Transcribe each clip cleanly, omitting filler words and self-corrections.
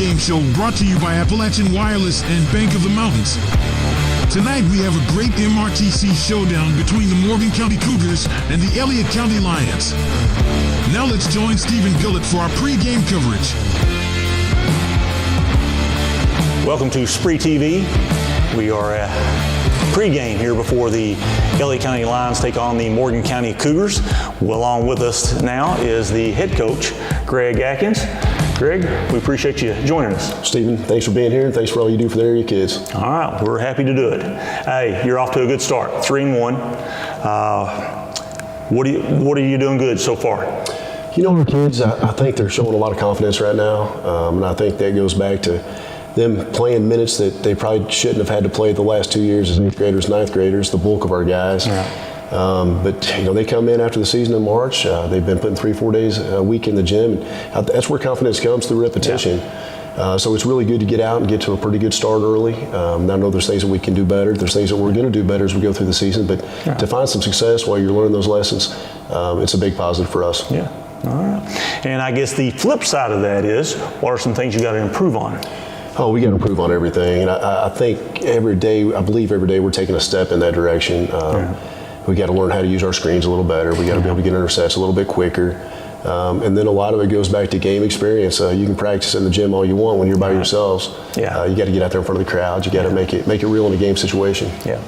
pregame show brought to you by Appalachian Wireless and Bank of the Mountains. Tonight we have a great MRTC showdown between the Morgan County Cougars and the Elliott County Lions. Now let's join Stephen Gullett for our pregame coverage. Welcome to Spree TV. We are pregame here before the Elliott County Lions take on the Morgan County Cougars. Along with us now is the head coach, Greg Atkins. Greg, we appreciate you joining us. Stephen, thanks for being here and thanks for all you do for the area kids. All right, we're happy to do it. Hey, you're off to a good start, 3-1. What are you doing good so far? You know, our kids, I think they're showing a lot of confidence right now, and I think that goes back to them playing minutes that they probably shouldn't have had to play the last 2 years as 8th graders, 9th graders, the bulk of our guys. Yeah. But you know, they come in after the season in March. They've been putting 3-4 days a week in the gym, and that's where confidence comes through repetition. Yeah. So it's really good to get out and get to a pretty good start early. I know there's things that we can do better. There's things that we're going to do better as we go through the season. But to find some success while you're learning those lessons, it's a big positive for us. Yeah. All right. And I guess the flip side of that is, what are some things you got to improve on? Oh, we got to improve on everything, and I think every day we're taking a step in that direction. We got to learn how to use our screens a little better. We got to be able to get intercepts a little bit quicker. And then a lot of it goes back to game experience. You can practice in the gym all you want when you're by yourselves. Yeah. You got to get out there in front of the crowd. You got to make it real in a game situation. Yeah.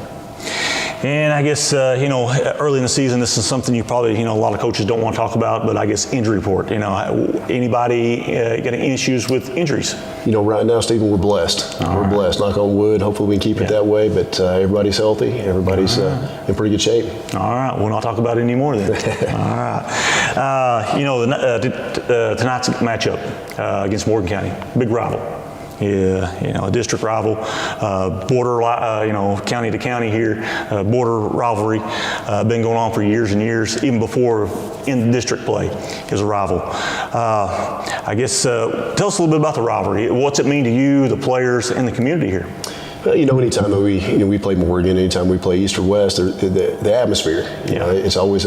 And I guess, early in the season, this is something you probably, a lot of coaches don't want to talk about, but I guess injury report. Anybody got any issues with injuries? Right now, Stephen, we're blessed. We're blessed. Knock on wood. Hopefully we can keep it that way, but everybody's healthy. Everybody's in pretty good shape. All right. We'll not talk about it anymore then. All right. Tonight's matchup against Morgan County, big rival. Yeah, a district rival, border, county to county here, border rivalry, been going on for years and years, even before in district play is a rival. I guess, tell us a little bit about the rivalry. What's it mean to you, the players, and the community here? Anytime that we play Morgan, anytime we play East or West, the atmosphere, it's always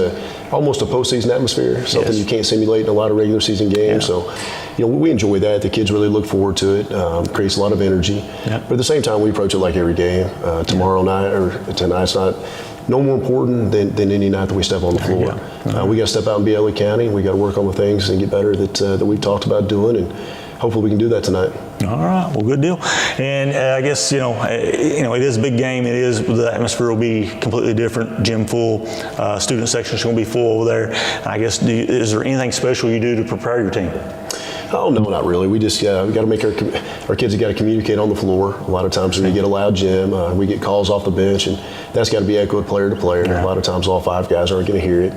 almost a postseason atmosphere, something you can't simulate in a lot of regular season games. So, we enjoy that. The kids really look forward to it. Creates a lot of energy. But at the same time, we approach it like every game. Tomorrow night or tonight's not no more important than any night that we step on the floor. We got to step out and be Elliott County. We got to work on the things and get better that we've talked about doing, and hopefully we can do that tonight. All right, well, good deal. And I guess it is a big game. The atmosphere will be completely different. Gym full, student section is going to be full over there. I guess, is there anything special you do to prepare your team? Oh, no, not really. We just we got to make our kids have got to communicate on the floor. A lot of times when we get a loud gym, we get calls off the bench, and that's got to be echoed player to player. A lot of times all 5 guys aren't going to hear it.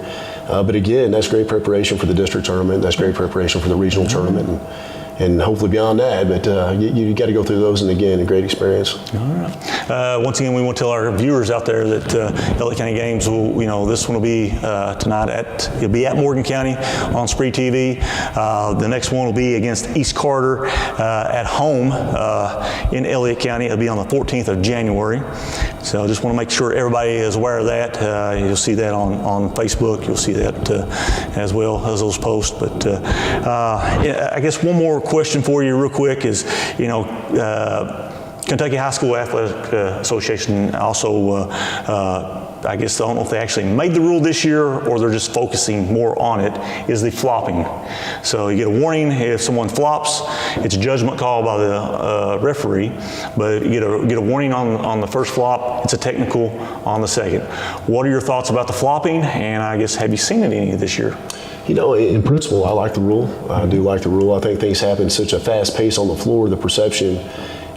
But again, that's great preparation for the district tournament. That's great preparation for the regional tournament. And hopefully beyond that, but you got to go through those, and again, a great experience. All right. Once again, we want to tell our viewers out there that Elliott County games will, this one will be tonight it'll be at Morgan County on Spree TV. The next one will be against East Carter at home in Elliott County. It'll be on the 14th of January. So I just want to make sure everybody is aware of that. You'll see that on Facebook. You'll see that as well as those posts. But I guess one more question for you real quick is, Kentucky High School Athletic Association also, I guess, I don't know if they actually made the rule this year or they're just focusing more on it, is the flopping. So you get a warning if someone flops. It's a judgment call by the referee, but you get a warning on the first flop. It's a technical on the second. What are your thoughts about the flopping? And I guess, have you seen it any this year? In principle, I like the rule. I do like the rule. I think things happen at such a fast pace on the floor. The perception,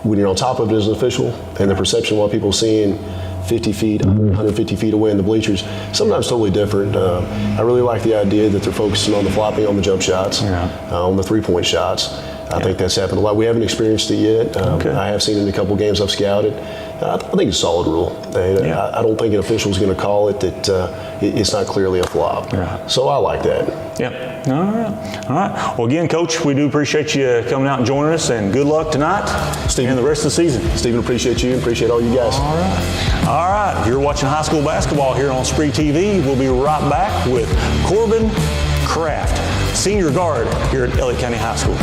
when you're on top of it as an official, and the perception while people seeing 50 feet, 150 feet away in the bleachers, sometimes totally different. I really like the idea that they're focusing on the flopping on the jump shots, on the three-point shots. I think that's happened a lot. We haven't experienced it yet. I have seen it in a couple games I've scouted. I think it's a solid rule. I don't think an official is going to call it that it's not clearly a flop. So I like that. Yep. All right. Well, again, Coach, we do appreciate you coming out and joining us, and good luck tonight and the rest of the season. Stephen, appreciate you and appreciate all you guys. All right. You're watching high school basketball here on Spree TV. We'll be right back with Corbin Craft, senior guard here at Elliott County High School.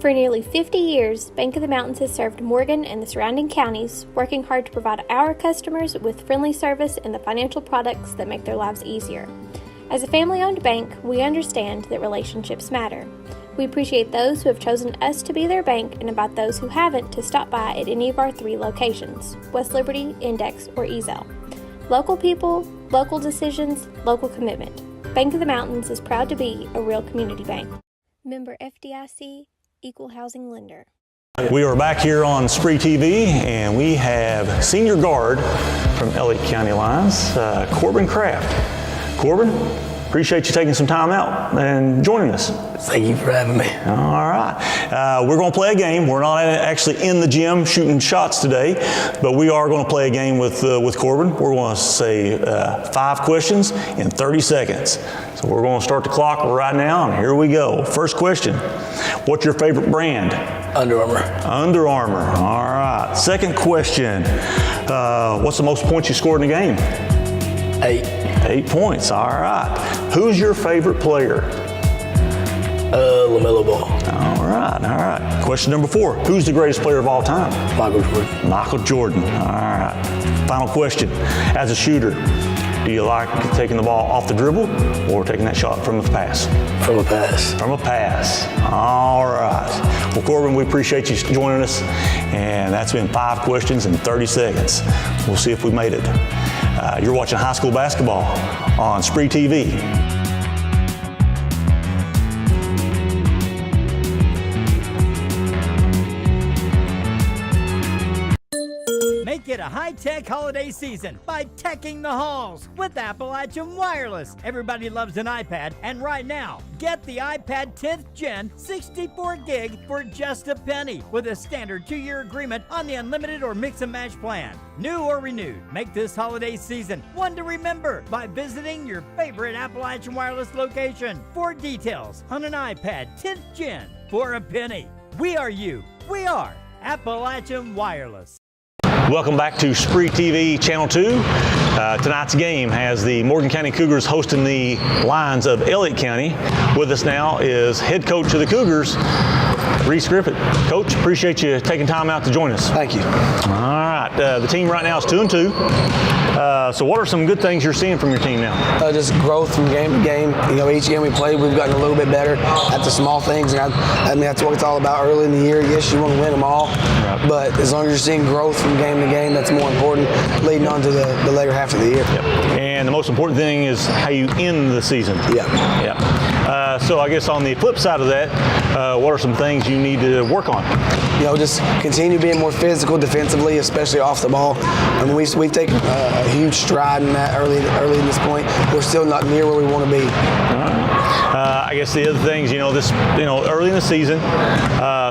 For nearly 50 years, Bank of the Mountains has served Morgan and the surrounding counties, working hard to provide our customers with friendly service and the financial products that make their lives easier. As a family-owned bank, we understand that relationships matter. We appreciate those who have chosen us to be their bank and invite those who haven't to stop by at any of our 3 locations, West Liberty, Index, or Ezel. Local people, local decisions, local commitment. Bank of the Mountains is proud to be a real community bank. Member FDIC, Equal Housing Lender. We are back here on Spree TV, and we have senior guard from Elliott County Lions, Corbin Craft. Corbin, appreciate you taking some time out and joining us. Thank you for having me. All right. We're going to play a game. We're not actually in the gym shooting shots today, but we are going to play a game with Corbin. We're going to say 5 questions in 30 seconds. So we're going to start the clock right now, and here we go. First question. What's your favorite brand? Under Armour. Under Armour. All right. Second question. What's the most points you scored in a game? 8. 8 points. All right. Who's your favorite player? LaMelo Ball. All right. Question number 4. Who's the greatest player of all time? Michael Jordan. Michael Jordan. All right. Final question. As a shooter, do you like taking the ball off the dribble or taking that shot from the pass? From a pass. From a pass. All right. Well, Corbin, we appreciate you joining us, and that's been 5 questions in 30 seconds. We'll see if we made it. You're watching high school basketball on Spree TV. Make it a high-tech holiday season by teching the halls with Appalachian Wireless. Everybody loves an iPad, and right now, get the iPad 10th Gen 64 gig for just a penny with a standard 2-year agreement on the unlimited or mix and match plan. New or renewed, make this holiday season one to remember by visiting your favorite Appalachian Wireless location for details on an iPad 10th Gen for a penny. We are you. We are Appalachian Wireless. Welcome back to Spree TV Channel 2. Tonight's game has the Morgan County Cougars hosting the Lions of Elliott County. With us now is head coach of the Cougars, Reese Griffith. Coach, appreciate you taking time out to join us. Thank you. All right. The team right now is 2-2. So what are some good things you're seeing from your team now? Just growth from game to game. Each game we played, we've gotten a little bit better at the small things. And I mean, that's what it's all about early in the year. Yes, you want to win them all. Right. But as long as you're seeing growth from game to game, that's more important leading on to the later half of the year. Yep. And the most important thing is how you end the season. Yeah. So I guess on the flip side of that, what are some things you need to work on? Just continue being more physical defensively, especially off the ball. I mean, we've taken a huge stride in that early in this point. We're still not near where we want to be. I guess the other things, early in the season,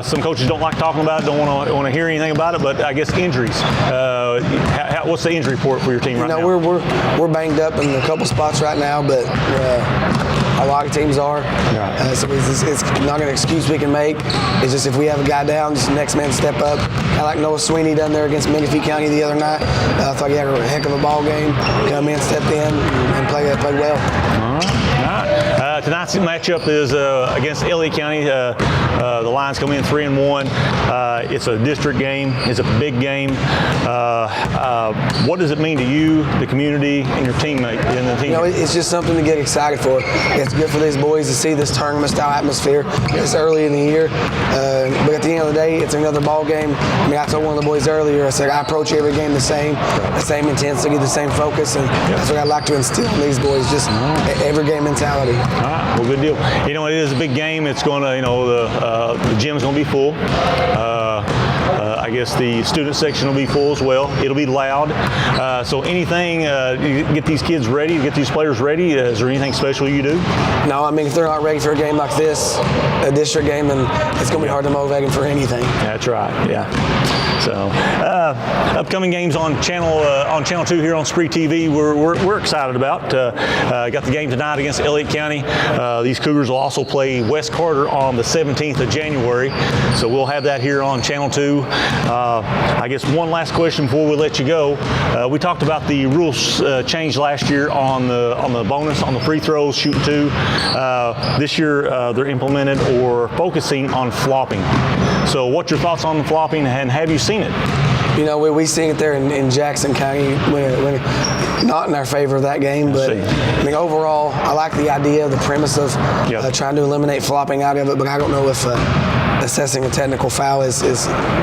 some coaches don't like talking about it, don't want to hear anything about it, but I guess injuries. What's the injury report for your team right now? We're banged up in a couple spots right now, but a lot of teams are. Right. So it's not an excuse we can make. It's just if we have a guy down, just the next man step up. Kind of like Noah Sweeney done there against Menifee County the other night. I thought he had a heck of a ball game. Come in, stepped in, and played well. All right. Tonight's matchup is against Elliott County. The Lions come in 3-1. It's a district game. It's a big game. What does it mean to you, the community, and your teammate and the team? It's just something to get excited for. It's good for these boys to see this tournament-style atmosphere. It's early in the year, but at the end of the day, it's another ball game. I mean, I told one of the boys earlier, I said I approach every game the same intensity, the same focus, and that's what I'd like to instill in these boys. Just every game mentality. All right, well, good deal. It is a big game. It's going to, the gym's going to be full. I guess the student section will be full as well. It'll be loud. So anything, you get these kids ready, get these players ready. Is there anything special you do? No, I mean, if they're not ready for a game like this, a district game, then it's going to be hard to motivate them for anything. That's right, yeah. So, upcoming games on Channel 2 here on Spree TV, we're excited about. Got the game tonight against Elliott County. These Cougars will also play West Carter on the 17th of January. So we'll have that here on Channel 2. I guess one last question before we let you go. We talked about the rules change last year on the bonus, on the free throws, shooting two. This year they're implemented or focusing on flopping. So what's your thoughts on the flopping, and have you seen it? You know, we seen it there in Jackson County, when not in our favor of that game, but I mean, overall, I like the idea, the premise of trying to eliminate flopping out of it, but I don't know if assessing a technical foul is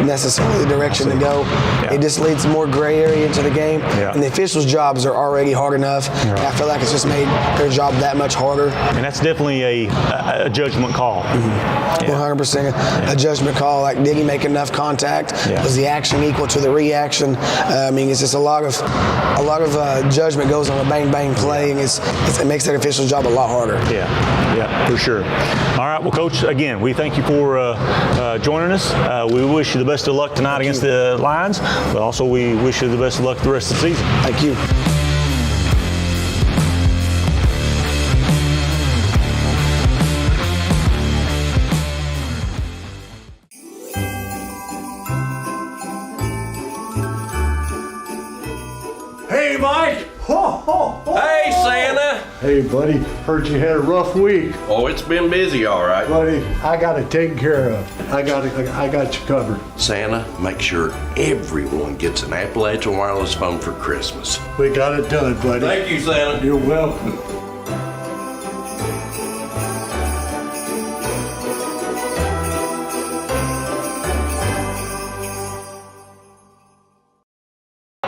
necessarily the direction to go. It just leads more gray area into the game, and the officials' jobs are already hard enough, and I feel like it's just made their job that much harder. And that's definitely a judgment call. 100% a judgment call. Like, did he make enough contact? Was the action equal to the reaction? I mean, it's just a lot of judgment goes on a bang bang play, and it makes that official's job a lot harder. Yeah, for sure. All right, well, Coach, again, we thank you for joining us. We wish you the best of luck tonight against the Lions, but also we wish you the best of luck the rest of the season. Thank you. Hey, Mike! Hey, Santa! Hey, buddy. Heard you had a rough week. Oh, it's been busy, all right. Buddy, I got it taken care of. I got you covered. Santa, make sure everyone gets an Appalachian Wireless phone for Christmas. We got it done, buddy. Thank you, Santa. You're welcome.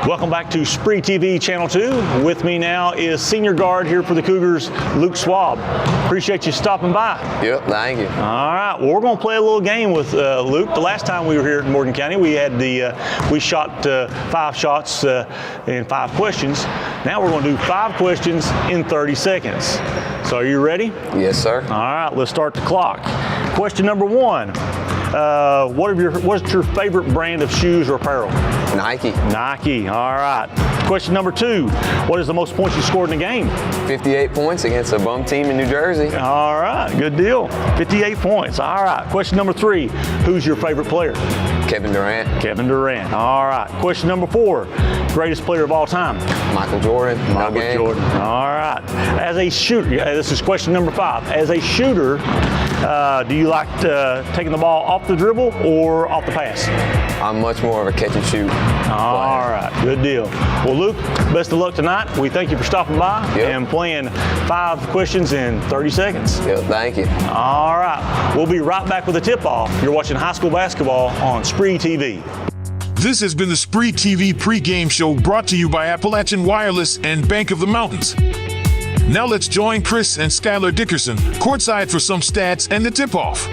Welcome back to Spree TV Channel 2. With me now is senior guard here for the Cougars, Luke Schwab. Appreciate you stopping by. Yep, thank you. All right, well, we're going to play a little game with Luke. The last time we were here in Morgan County, we shot 5 shots and 5 questions. Now we're going to do 5 questions in 30 seconds. So are you ready? Yes, sir. All right, let's start the clock. Question number 1. What's your favorite brand of shoes or apparel? Nike. Nike, all right. Question number 2. What is the most points you scored in a game? 58 points against a bum team in New Jersey. All right, good deal. 58 points, all right. Question number 3. Who's your favorite player? Kevin Durant. Kevin Durant, all right. Question number 4. Greatest player of all time? Michael Jordan. Michael Jordan, all right. As a shooter, this is question number 5. As a shooter, do you like taking the ball off the dribble or off the pass? I'm much more of a catch and shoot All right, good deal. Well, Luke, best of luck tonight. We thank you for stopping by and playing 5 questions in 30 seconds. Yep, thank you. All right, we'll be right back with a tip-off. You're watching high school basketball on Spree TV. This has been the Spree TV pregame show brought to you by Appalachian Wireless and Bank of the Mountains. Now let's join Chris and Skylar Dickerson courtside for some stats and the tip-off.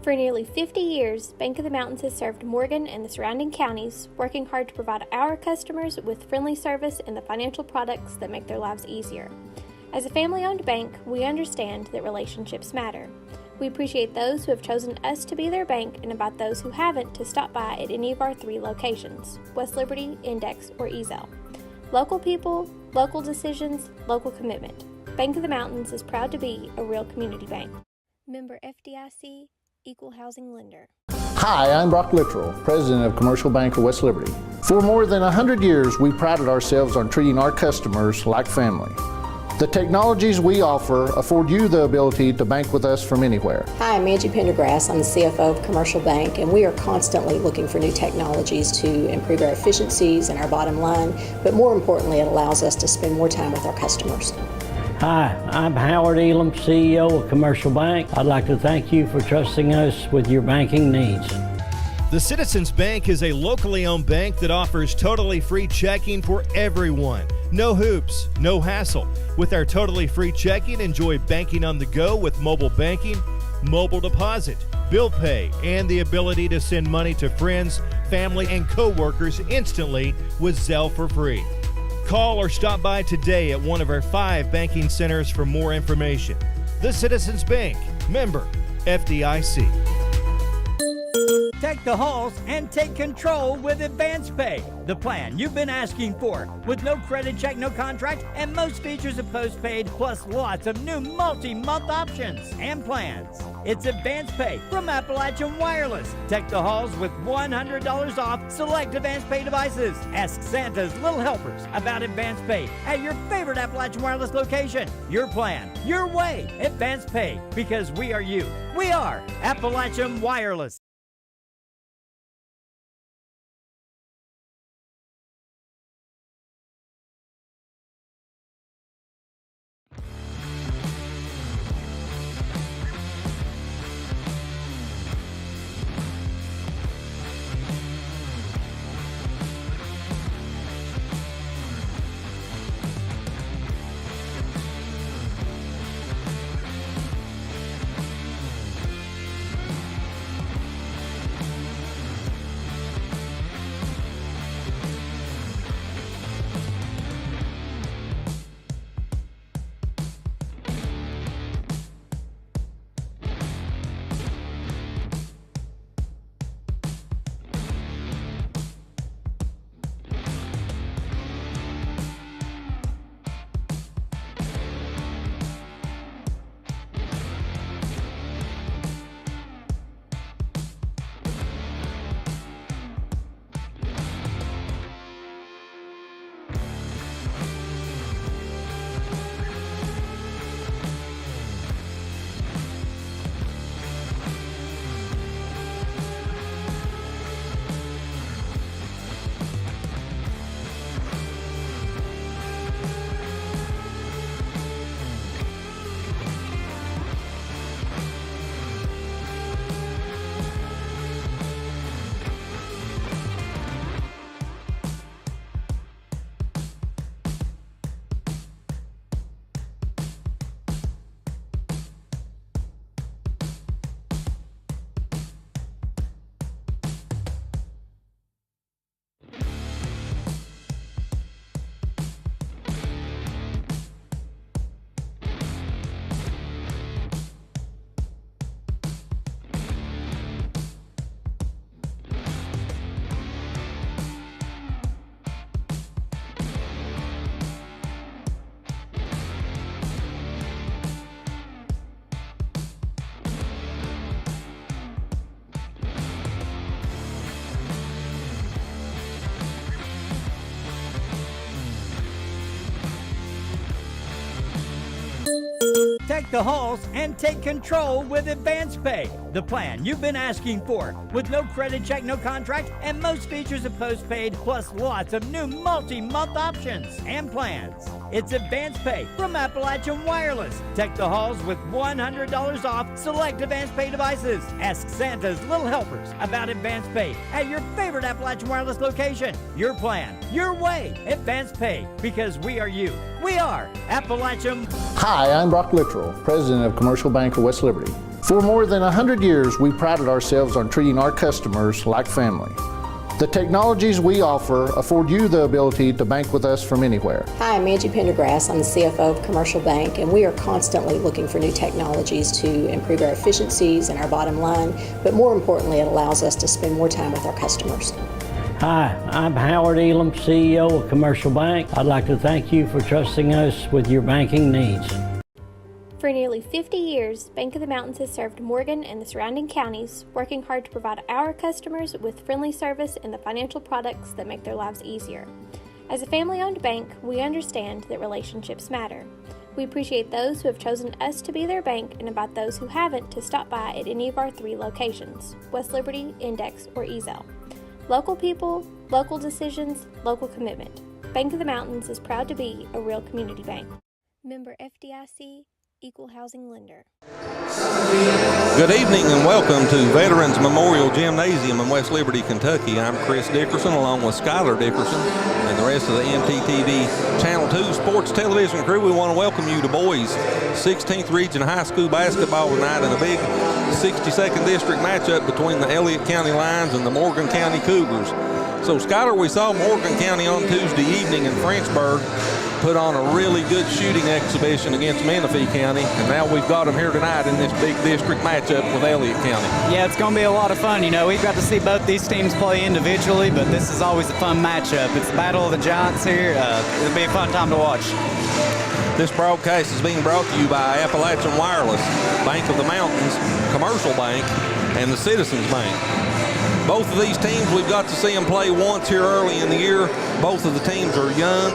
For nearly 50 years, Bank of the Mountains has served Morgan and the surrounding counties, working hard to provide our customers with friendly service and the financial products that make their lives easier. As a family-owned bank, we understand that relationships matter. We appreciate those who have chosen us to be their bank and invite those who haven't to stop by at any of our 3 locations, West Liberty, Index, or Ezel. Local people, local decisions, local commitment. Bank of the Mountains is proud to be a real community bank. Member FDIC, Equal Housing Lender. Hi, I'm Brock Littrell, President of Commercial Bank of West Liberty. For more than 100 years, we prided ourselves on treating our customers like family. The technologies we offer afford you the ability to bank with us from anywhere. Hi, I'm Angie Pendergrass. I'm the CFO of Commercial Bank, and we are constantly looking for new technologies to improve our efficiencies and our bottom line, but more importantly, it allows us to spend more time with our customers. Hi, I'm Howard Elam, CEO of Commercial Bank. I'd like to thank you for trusting us with your banking needs. The Citizens Bank is a locally owned bank that offers totally free checking for everyone. No hoops, no hassle. With our totally free checking, enjoy banking on the go with mobile banking, mobile deposit, bill pay, and the ability to send money to friends, family, and co-workers instantly with Zelle for free. Call or stop by today at one of our 5 banking centers for more information. The Citizens Bank, member FDIC. Take the halls and take control with Advance Pay, the plan you've been asking for, with no credit check, no contract, and most features of postpaid, plus lots of new multi-month options and plans. It's Advance Pay from Appalachian Wireless. Take the halls with $100 off select Advance Pay devices. Ask Santa's Little Helpers about Advance Pay at your favorite Appalachian Wireless location. Your plan, your way. Advance Pay, because we are you. We are Appalachian Wireless. Take the halls and take control with Advance Pay, the plan you've been asking for, with no credit check, no contract, and most features of postpaid, plus lots of new multi-month options and plans. It's Advance Pay from Appalachian Wireless. Take the halls with $100 off select Advance Pay devices. Ask Santa's Little Helpers about Advance Pay at your favorite Appalachian Wireless location. Your plan, your way. Advance Pay, because we are you. We are Appalachian. Hi, I'm Brock Littrell, President of Commercial Bank of West Liberty. For more than 100 years, we prided ourselves on treating our customers like family. The technologies we offer afford you the ability to bank with us from anywhere. Hi, I'm Angie Pendergrass. I'm the CFO of Commercial Bank, and we are constantly looking for new technologies to improve our efficiencies and our bottom line, but more importantly, it allows us to spend more time with our customers. Hi, I'm Howard Elam, CEO of Commercial Bank. I'd like to thank you for trusting us with your banking needs. For nearly 50 years, Bank of the Mountains has served Morgan and the surrounding counties, working hard to provide our customers with friendly service and the financial products that make their lives easier. As a family-owned bank, we understand that relationships matter. We appreciate those who have chosen us to be their bank and invite those who haven't to stop by at any of our 3 locations, West Liberty, Index, or Ezell. Local people, local decisions, local commitment. Bank of the Mountains is proud to be a real community bank. Member FDIC, Equal housing lender. Good evening and welcome to Veterans Memorial Gymnasium in West Liberty, Kentucky. I'm Chris Dickerson along with Skylar Dickerson and the rest of the MTTV Channel 2 Sports Television crew. We want to welcome you to boys 16th Region High School basketball tonight in a big 62nd District matchup between the Elliott County Lions and the Morgan County Cougars. So Skylar, we saw Morgan County on Tuesday evening in Frenchburg put on a really good shooting exhibition against Menifee County, and now we've got them here tonight in this big district matchup with Elliott County. Yeah, it's going to be a lot of fun. You know, we've got to see both these teams play individually, but this is always a fun matchup. It's the Battle of the Giants here. It'll be a fun time to watch. This broadcast is being brought to you by Appalachian Wireless, Bank of the Mountains, Commercial Bank, and the Citizens Bank. Both of these teams, we've got to see them play once here early in the year. Both of the teams are young.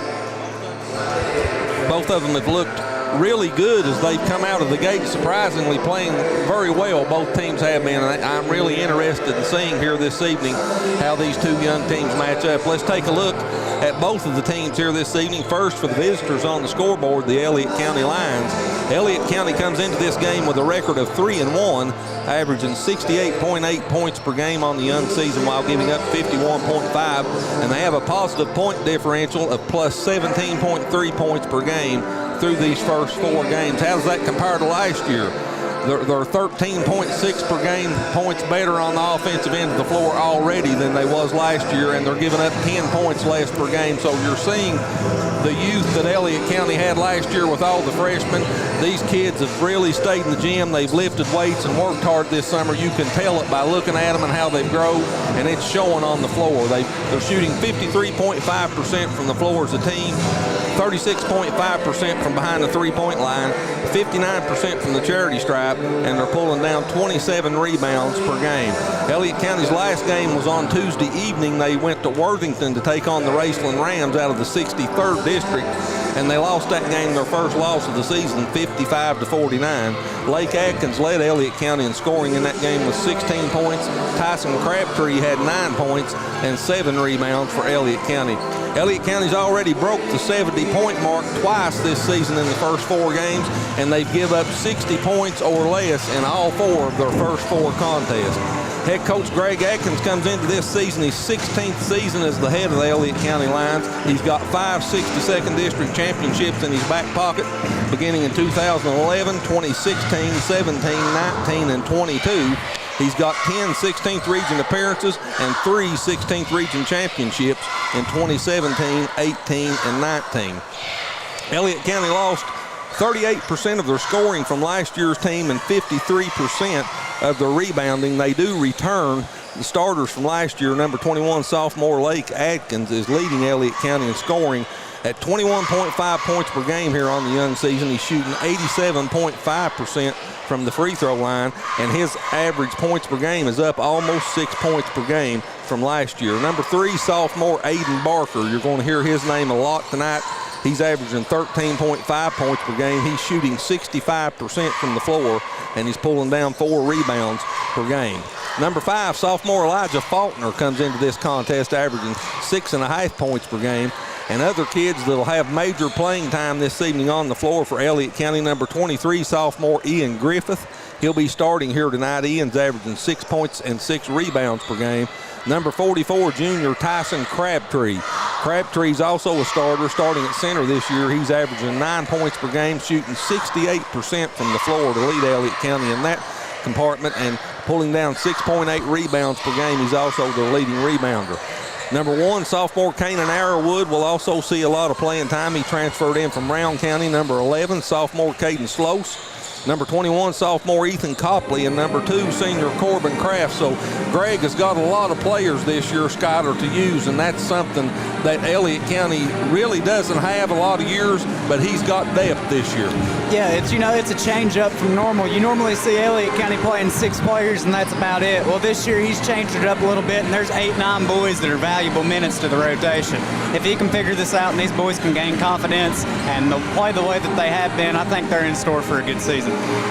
Both of them have looked really good as they've come out of the gate, surprisingly playing very well. Both teams have been. I'm really interested in seeing here this evening how these two young teams match up. Let's take a look at both of the teams here this evening. First, for the visitors on the scoreboard, the Elliott County Lions. Elliott County comes into this game with a record of 3-1, averaging 68.8 points per game on the young season while giving up 51.5, and they have a positive point differential of plus 17.3 points per game through these first 4 games. How does that compare to last year? They're 13.6 per game points better on the offensive end of the floor already than they was last year, and they're giving up 10 points less per game. So you're seeing the youth that Elliott County had last year with all the freshmen. These kids have really stayed in the gym. They've lifted weights and worked hard this summer. You can tell it by looking at them and how they've grown, and it's showing on the floor. They're shooting 53.5% from the floor as a team, 36.5% from behind the three-point line, 59% from the charity stripe, and they're pulling down 27 rebounds per game. Elliott County's last game was on Tuesday evening. They went to Worthington to take on the Raceland Rams out of the 63rd District, and they lost that game, their first loss of the season, 55-49. Lake Atkins led Elliott County in scoring in that game with 16 points. Tyson Crabtree had 9 points and 7 rebounds for Elliott County. Elliott County's already broke the 70-point mark twice this season in the first 4 games, and they've given up 60 points or less in all 4 of their first 4 contests. Head coach Greg Atkins comes into this season, his 16th season as the head of the Elliott County Lions. He's got 5 62nd District championships in his back pocket, beginning in 2011, 2016, 17, 19, and 22. He's got 10 16th Region appearances and 3 16th Region championships in 2017, 18, and 19. Elliott County lost 38% of their scoring from last year's team and 53% of their rebounding. They do return the starters from last year. Number 21 sophomore Lake Atkins is leading Elliott County in scoring at 21.5 points per game here on the young season. He's shooting 87.5% from the free throw line, and his average points per game is up almost 6 points per game from last year. Number 3 sophomore Aiden Barker, you're going to hear his name a lot tonight. He's averaging 13.5 points per game. He's shooting 65% from the floor, and he's pulling down 4 rebounds per game. Number 5, sophomore Elijah Faulkner comes into this contest averaging 6.5 points per game. And other kids that will have major playing time this evening on the floor for Elliott County, number 23, sophomore Ian Griffith. He'll be starting here tonight. Ian's averaging 6 points and 6 rebounds per game. Number 44, junior Tyson Crabtree. Crabtree's also a starter, starting at center this year. He's averaging 9 points per game, shooting 68% from the floor to lead Elliott County in that compartment, and pulling down 6.8 rebounds per game. He's also the leading rebounder. Number 1, sophomore Kanan Arrowwood will also see a lot of playing time. He transferred in from Round County. Number 11, sophomore Caden Slose. Number 21, sophomore Ethan Copley, and number 2, senior Corbin Craft. So Greg has got a lot of players this year, Skyler, to use, and that's something that Elliott County really doesn't have a lot of years, but he's got depth this year. Yeah, it's a change up from normal. You normally see Elliott County playing 6 players, and that's about it. Well, this year he's changed it up a little bit, and there's 8-9 boys that are valuable minutes to the rotation. If he can figure this out and these boys can gain confidence and they'll play the way that they have been, I think they're in store for a good season.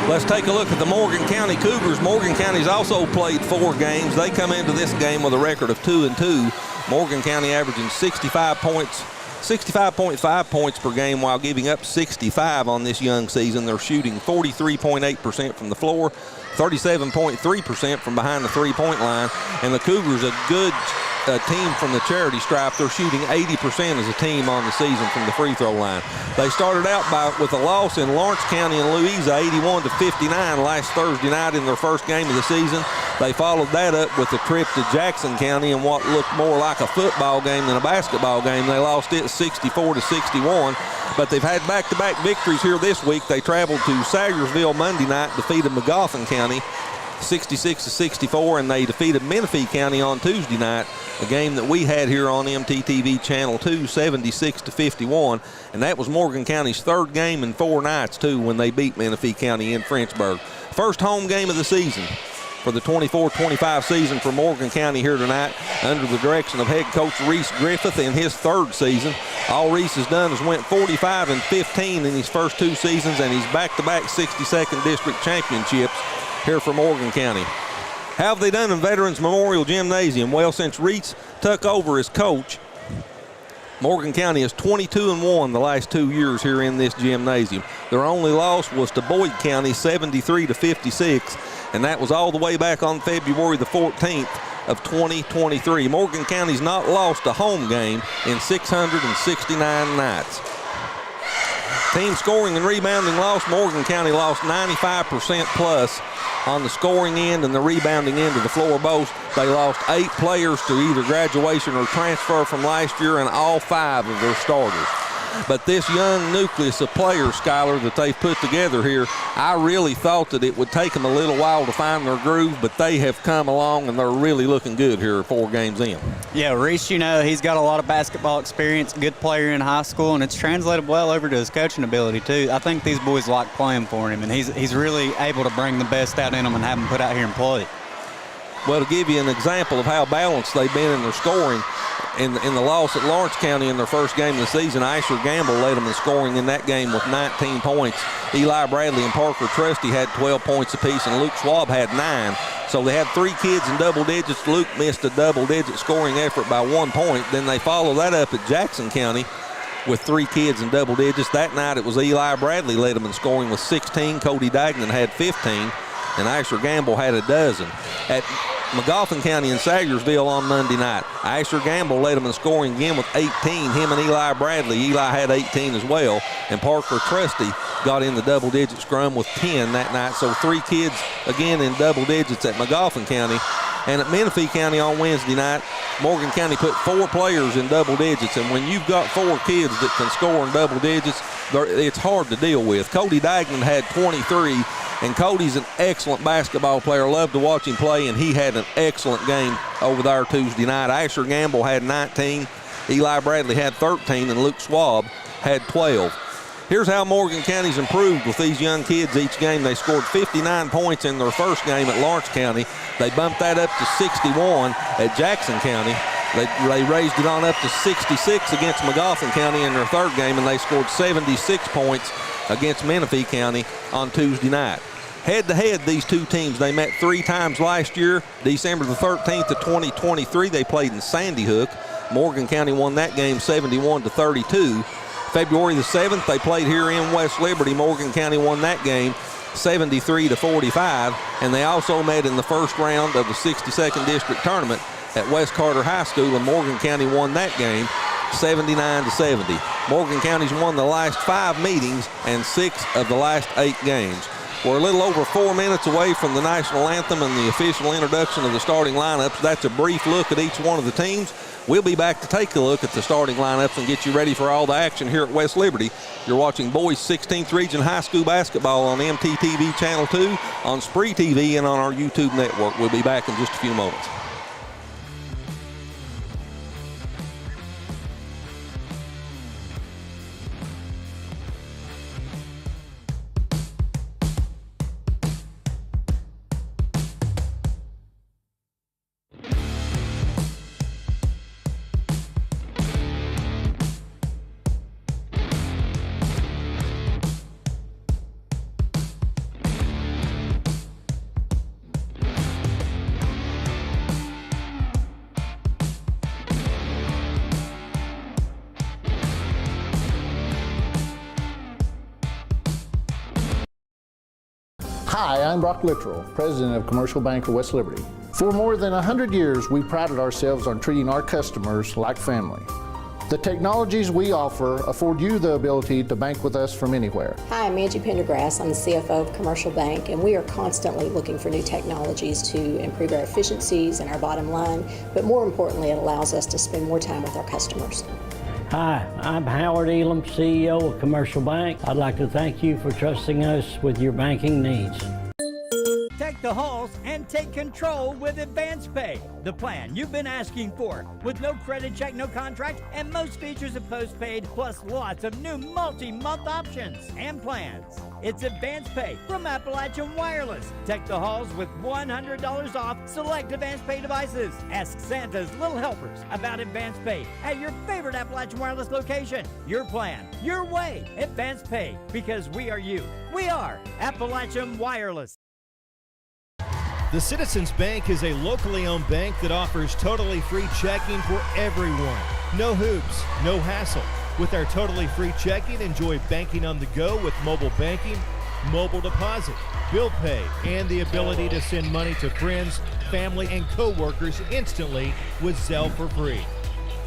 Let's take a look at the Morgan County Cougars. Morgan County's also played 4 games. They come into this game with a record of 2-2. Morgan County averaging 65 points 65.5 points per game while giving up 65 on this young season. They're shooting 43.8% from the floor, 37.3% from behind the three-point line. And the Cougars, a good team from the charity stripe, they're shooting 80% as a team on the season from the free throw line. They started out with a loss in Lawrence County and Louisa, 81-59 last Thursday night in their first game of the season. They followed that up with a trip to Jackson County in what looked more like a football game than a basketball game. They lost it 64-61, but they've had back-to-back victories here this week. They traveled to Sayersville Monday night, defeated McGoffin County 66-64, and they defeated Menifee County on Tuesday night, a game that we had here on MTTV Channel 2, 76-51, and that was Morgan County's third game in 4 nights, too, when they beat Menifee County in Frenchburg. First home game of the season for the 24-25 season for Morgan County here tonight under the direction of head coach Reese Griffith in his third season. All Reese has done is went 45-15 in his first 2 seasons, and he's back-to-back 62nd District Championships here for Morgan County. How have they done in Veterans Memorial Gymnasium? Well, since Reese took over as coach, Morgan County is 22-1 the last 2 years here in this gymnasium. Their only loss was to Boyd County, 73-56, and that was all the way back on February the 14th of 2023. Morgan County's not lost a home game in 669 nights. Team scoring and rebounding loss, Morgan County lost 95% plus on the scoring end and the rebounding end of the floor both. They lost 8 players to either graduation or transfer from last year, and all 5 of their starters. But this young nucleus of players, Skylar, that they've put together here, I really thought that it would take them a little while to find their groove, but they have come along and they're really looking good here 4 games in. Yeah, Reese, he's got a lot of basketball experience, good player in high school, and it's translated well over to his coaching ability too. I think these boys like playing for him, and he's really able to bring the best out in them and have them put out here and play. Well, to give you an example of how balanced they've been in their scoring, in the loss at Lawrence County in their first game of the season, Asher Gamble led them in scoring in that game with 19 points. Eli Bradley and Parker Trusty had 12 points apiece, and Luke Schwab had 9. So they had 3 kids in double digits. Luke missed a double-digit scoring effort by 1 point. Then they followed that up at Jackson County with 3 kids in double digits. That night it was Eli Bradley led them in scoring with 16. Cody Dagnan had 15, and Asher Gamble had a dozen. At McGoffin County and Sayersville on Monday night, Asher Gamble led them in scoring again with 18. Him and Eli Bradley. Eli had 18 as well, and Parker Trusty got in the double-digit scrum with 10 that night. So 3 kids again in double digits at McGoffin County. And at Menifee County on Wednesday night, Morgan County put 4 players in double digits, and when you've got 4 kids that can score in double digits, it's hard to deal with. Cody Dagnan had 23, and Cody's an excellent basketball player. Love to watch him play, and he had an excellent game over there Tuesday night. Asher Gamble had 19, Eli Bradley had 13, and Luke Schwab had 12. Here's how Morgan County's improved with these young kids each game. They scored 59 points in their first game at Lawrence County. They bumped that up to 61 at Jackson County. They raised it on up to 66 against McGoffin County in their third game, and they scored 76 points against Menifee County on Tuesday night. Head-to-head, these 2 teams, they met 3 times last year. December the 13th of 2023, they played in Sandy Hook. Morgan County won that game 71-32. February the 7th, they played here in West Liberty. Morgan County won that game 73-45, and they also met in the first round of the 62nd District Tournament at West Carter High School, and Morgan County won that game 79-70. Morgan County's won the last 5 meetings and 6 of the last 8 games. We're a little over 4 minutes away from the national anthem and the official introduction of the starting lineups. That's a brief look at each one of the teams. We'll be back to take a look at the starting lineups and get you ready for all the action here at West Liberty. You're watching Boys 16th Region High School Basketball on MTTV Channel 2, on Spree TV, and on our YouTube network. We'll be back in just a few moments. Hi, I'm Brock Littrell, President of Commercial Bank of West Liberty. For more than 100 years, we prided ourselves on treating our customers like family. The technologies we offer afford you the ability to bank with us from anywhere. Hi, I'm Angie Pendergrass. I'm the CFO of Commercial Bank, and we are constantly looking for new technologies to improve our efficiencies and our bottom line, but more importantly, it allows us to spend more time with our customers. Hi, I'm Howard Elam, CEO of Commercial Bank. I'd like to thank you for trusting us with your banking needs. Take the halls and take control with Advance Pay, the plan you've been asking for, with no credit check, no contract, and most features of postpaid, plus lots of new multi-month options and plans. It's Advance Pay from Appalachian Wireless. Take the halls with $100 off select Advance Pay devices. Ask Santa's Little Helpers about Advance Pay at your favorite Appalachian Wireless location. Your plan, your way. Advance Pay, because we are you. We are Appalachian Wireless. The Citizens Bank is a locally owned bank that offers totally free checking for everyone. No hoops, no hassle. With our totally free checking, enjoy banking on the go with mobile banking, mobile deposit, bill pay, and the ability to send money to friends, family, and co-workers instantly with Zelle for free.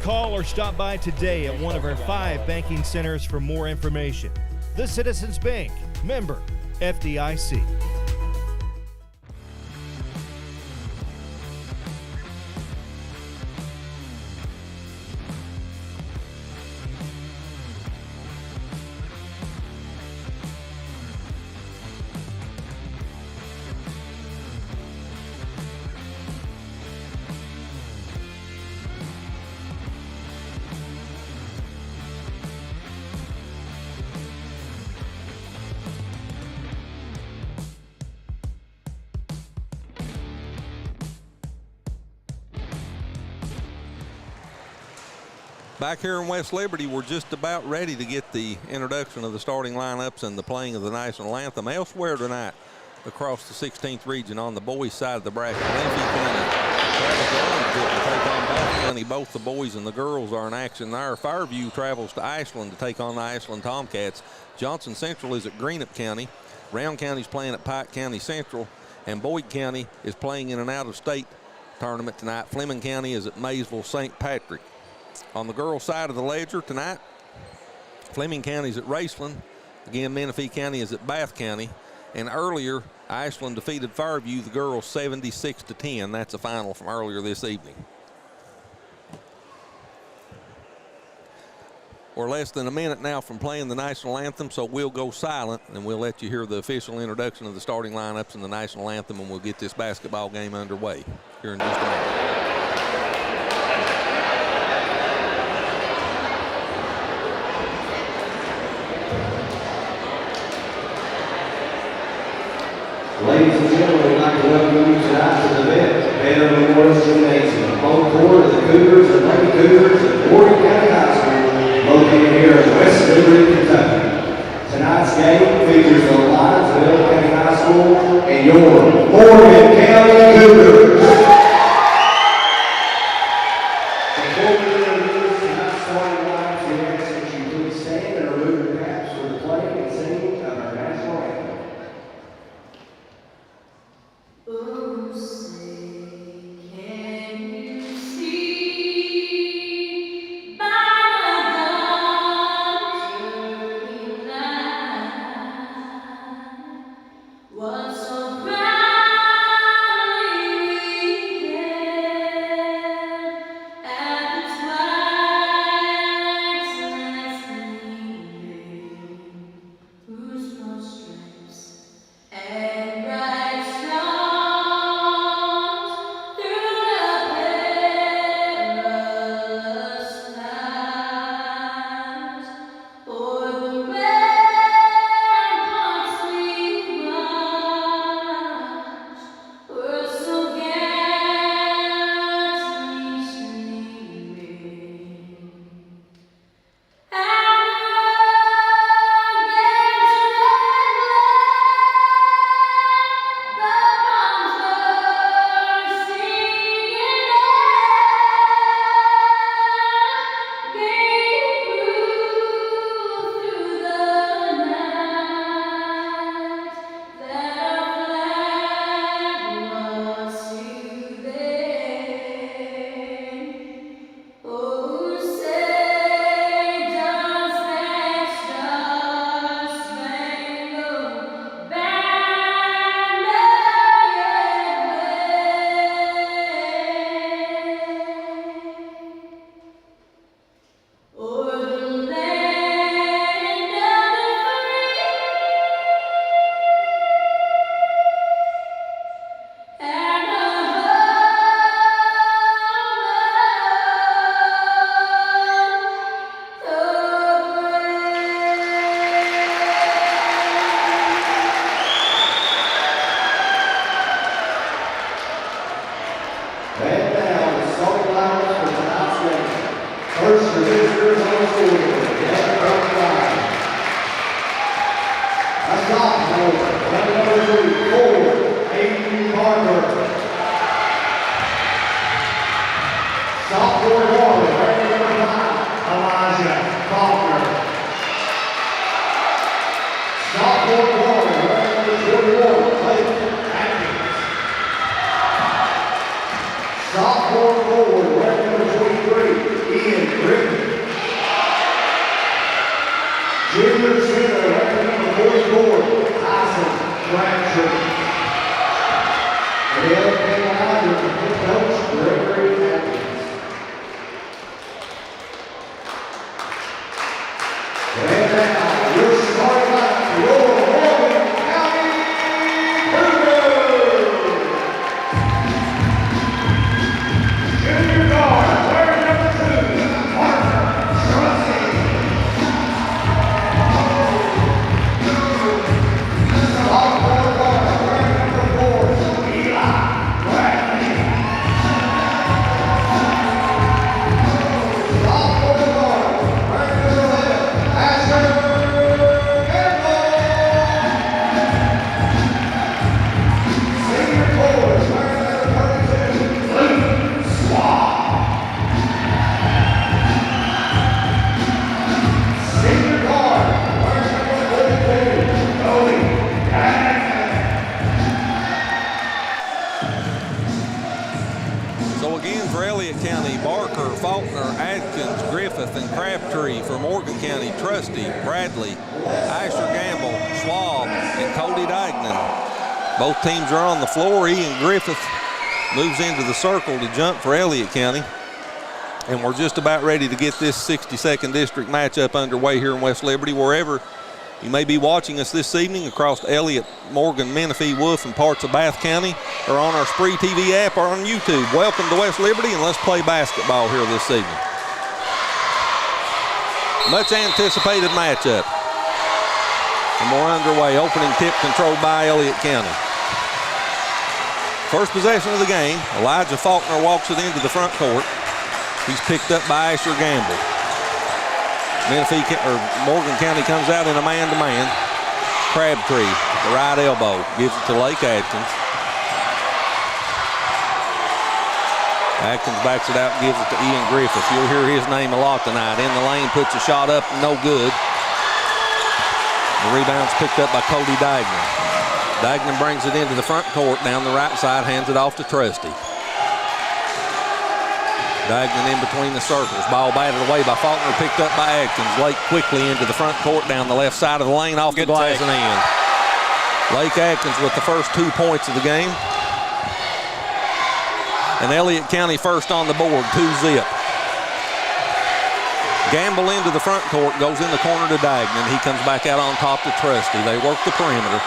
Call or stop by today at one of our 5 banking centers for more information. The Citizens Bank, member FDIC. Back here in West Liberty, we're just about ready to get the introduction of the starting lineups and the playing of the national anthem. Elsewhere tonight, across the 16th region on the boys' side of the bracket, Lindsay County travels to Elliott to take on Bath County. Both the boys and the girls are in action there. Fairview travels to Ashland to take on the Ashland Tomcats. Johnson Central is at Greenup County. Round County's playing at Pike County Central, and Boyd County is playing in an out-of-state tournament tonight. Fleming County is at Maysville St. Patrick. On the girls' side of the ledger tonight, Fleming County's at Raceland. Again, Menifee County is at Bath County. And earlier, Ashland defeated Fairview, the girls 76-10. That's a final from earlier this evening. We're less than a minute now from playing the national anthem, so we'll go silent and we'll let you hear the official introduction of the starting lineups and the national anthem, and we'll get this basketball game underway here in just a minute. Ladies and gentlemen, we'd like to welcome you tonight to the event. Banner Memorial Gymnasium. Home court of the Cougars and Lady Cougars of Morgan County High School, located here in West Liberty, Kentucky. Tonight's game features the lines of Elliott County High School and your Morgan County Cougars. Before we introduce tonight's starting lineups, we ask that you please stand and remove your caps for the playing and singing of our national anthem. Oh, say, can you see by the dawn's early light what so proudly we Sophomore, number 4, Aiden Barber. Sophomore guard, number 5, Elijah Faulkner. Sophomore guard, number 21, Blake Atkins. Sophomore forward, number 23, Ian Griffith. Junior center, number 44, Tyson Crabtree. And the other head coach, Greg Atkins. And now, your starting line, your Morgan County Cougars. Junior guard, wearing number 2, Martha Trusty. Sophomore guard, wearing number 4, Eli Bradley. Sophomore guard, wearing number 11, Asher Campbell. Senior forward, wearing number 32, Luke Schwab. Senior guard, wearing number 32, Cody Atkins. So again for Elliott County, Barker, Faulkner, Atkins, Griffith, and Crabtree. For Morgan County, Trusty, Bradley, Asher Gamble, Schwab, and Cody Dagnan. Both teams are on the floor. Ian Griffith moves into the circle to jump for Elliott County. And we're just about ready to get this 62nd district matchup underway here in West Liberty. Wherever you may be watching us this evening across Elliott, Morgan, Menifee, Wolf, and parts of Bath County, or on our Spree TV app or on YouTube. Welcome to West Liberty, and let's play basketball here this evening. Much anticipated matchup. And we're underway. Opening tip controlled by Elliott County. First possession of the game, Elijah Faulkner walks it into the front court. He's picked up by Asher Gamble. Morgan County comes out in a man-to-man. Crabtree, the right elbow, gives it to Lake Atkins. Atkins backs it out and gives it to Ian Griffith. You'll hear his name a lot tonight. In the lane, puts a shot up, no good. The rebound's picked up by Cody Dagnan. Dagnan brings it into the front court down the right side, hands it off to Trusty. Dagnan in between the circles. Ball batted away by Faulkner, picked up by Atkins. Lake quickly into the front court down the left side of the lane, off the glass and in. Lake Atkins with the first 2 points of the game. And Elliott County first on the board, 2-zip. Gamble into the front court, goes in the corner to Dagnan. He comes back out on top to Trusty. They work the perimeter.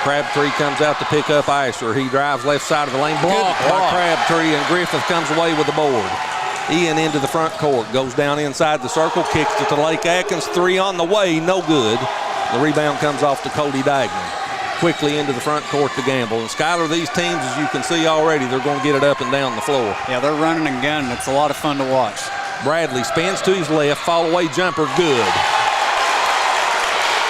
Crabtree comes out to pick up Asher. He drives left side of the lane. Blocked by Crabtree, and Griffith comes away with the board. Ian into the front court. Goes down inside the circle. Kicks it to Lake Atkins. 3 on the way. No good. The rebound comes off to Cody Dagnan. Quickly into the front court to Gamble. And Skyler, these teams, as you can see already, they're going to get it up and down the floor. Yeah, they're running and gunning. It's a lot of fun to watch. Bradley spins to his left. Fall away jumper. Good.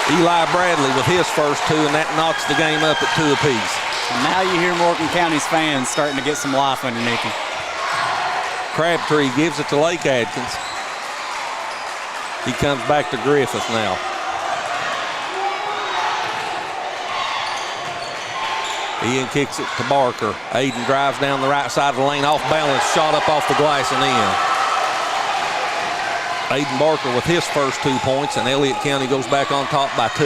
Eli Bradley with his first 2, and that knocks the game up at 2 apiece. And now you hear Morgan County's fans starting to get some life underneath him. Crabtree gives it to Lake Atkins. He comes back to Griffith now. Ian kicks it to Barker. Aiden drives down the right side of the lane, off balance, shot up off the glass and in. Aiden Barker with his first 2 points, and Elliott County goes back on top by 2.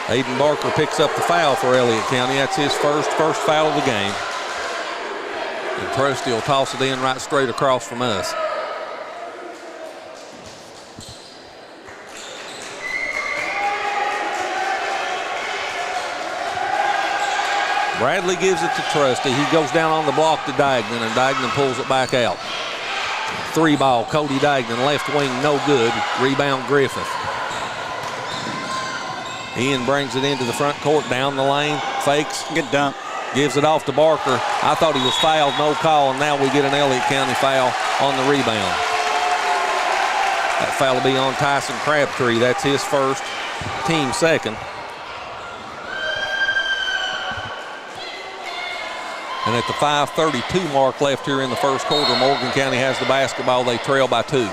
Aiden Barker picks up the foul for Elliott County. That's his first foul of the game. And Trusty will toss it in right straight across from us. Bradley gives it to Trusty. He goes down on the block to Dagnan, and Dagnan pulls it back out. 3 ball, Cody Dagnan, left wing, no good. Rebound, Griffith. Ian brings it into the front court, down the lane, fakes. Good dump. Gives it off to Barker. I thought he was fouled, no call, and now we get an Elliott County foul on the rebound. That foul will be on Tyson Crabtree. That's his first, team second. And at the 5:32 mark left here in the first quarter, Morgan County has the basketball. They trail by 2.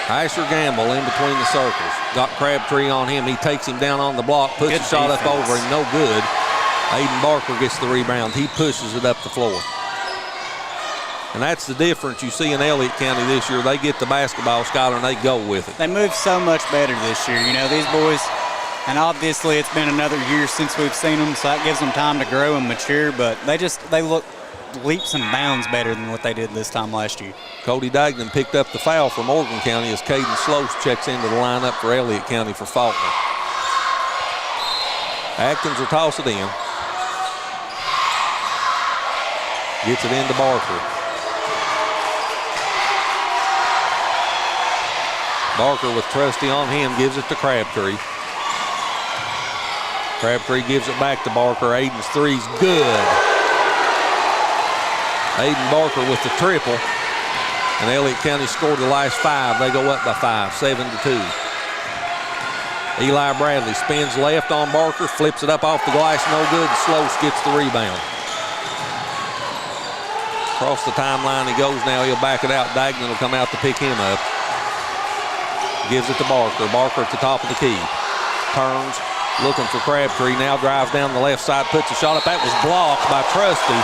Asher Gamble in between the circles. Got Crabtree on him. He takes him down on the block, puts Good the shot defense. up over him. No good. Aiden Barker gets the rebound. He pushes it up the floor. And that's the difference you see in Elliott County this year. They get the basketball, Skyler, and they go with it. They move so much better this year. You know, these boys, and obviously it's been another year since we've seen them, so that gives them time to grow and mature, but they look leaps and bounds better than what they did this time last year. Cody Dagnan picked up the foul for Morgan County as Caden Slose checks into the lineup for Elliott County for Faulkner. Atkins will toss it in. Gets it into Barker. Barker with Trusty on him, gives it to Crabtree. Crabtree gives it back to Barker. Aiden's three's good. Aiden Barker with the triple. And Elliott County scored the last 5. They go up by 5, 7-2. Eli Bradley spins left on Barker, flips it up off the glass, no good. Slose gets the rebound. Across the timeline he goes now. He'll back it out. Dagnan will come out to pick him up. Gives it to Barker. Barker at the top of the key. Turns, looking for Crabtree. Now drives down the left side, puts a shot up. That was blocked by Trusty.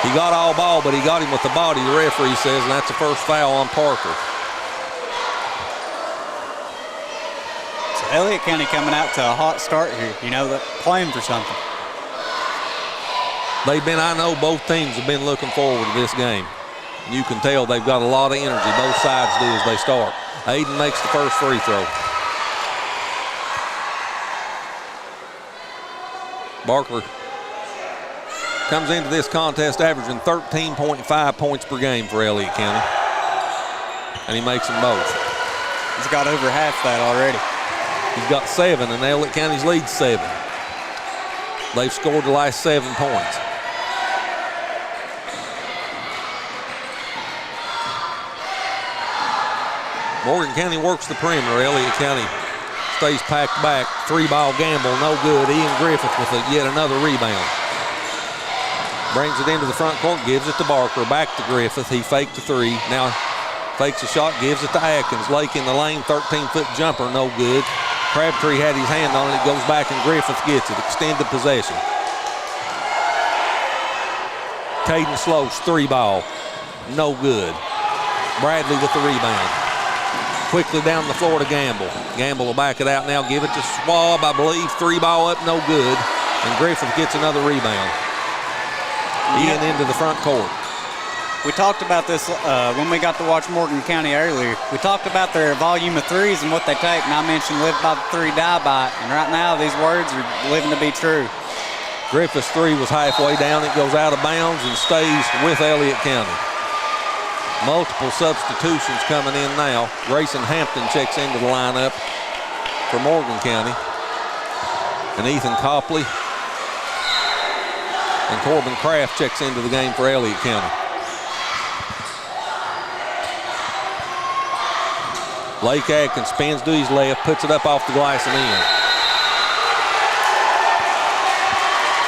He got all ball, but he got him with the body, the referee says, and that's the first foul on Parker. So Elliott County coming out to a hot start here. You know, they're playing for something. I know both teams have been looking forward to this game. You can tell they've got a lot of energy. Both sides do as they start. Aiden makes the first free throw. Barker comes into this contest averaging 13.5 points per game for Elliott County. And he makes them both. He's got over half that already. He's got 7, and Elliott County's lead 7. They've scored the last 7 points. Morgan County works the perimeter. Elliott County stays packed back. 3-ball gamble, no good. Ian Griffith with yet another rebound. Brings it into the front court, gives it to Barker. Back to Griffith. He faked the 3. Now fakes a shot, gives it to Atkins. Lake in the lane, 13-foot jumper, no good. Crabtree had his hand on it. It goes back and Griffith gets it. Extended possession. Caden Slose, 3-ball, no good. Bradley with the rebound. Quickly down the floor to Gamble. Gamble will back it out now. Give it to Schwab, I believe. 3-ball up, no good. And Griffith gets another rebound. Ian into the front court. We talked about this when we got to watch Morgan County earlier. We talked about their volume of threes and what they take, and I mentioned live by the 3, die by it. And right now, these words are living to be true. Griffith's 3 was halfway down. It goes out of bounds and stays with Elliott County. Multiple substitutions coming in now. Grayson Hampton checks into the lineup for Morgan County. And Ethan Copley and Corbin Craft checks into the game for Elliott County. Lake Atkins spins to his left, puts it up off the glass and in.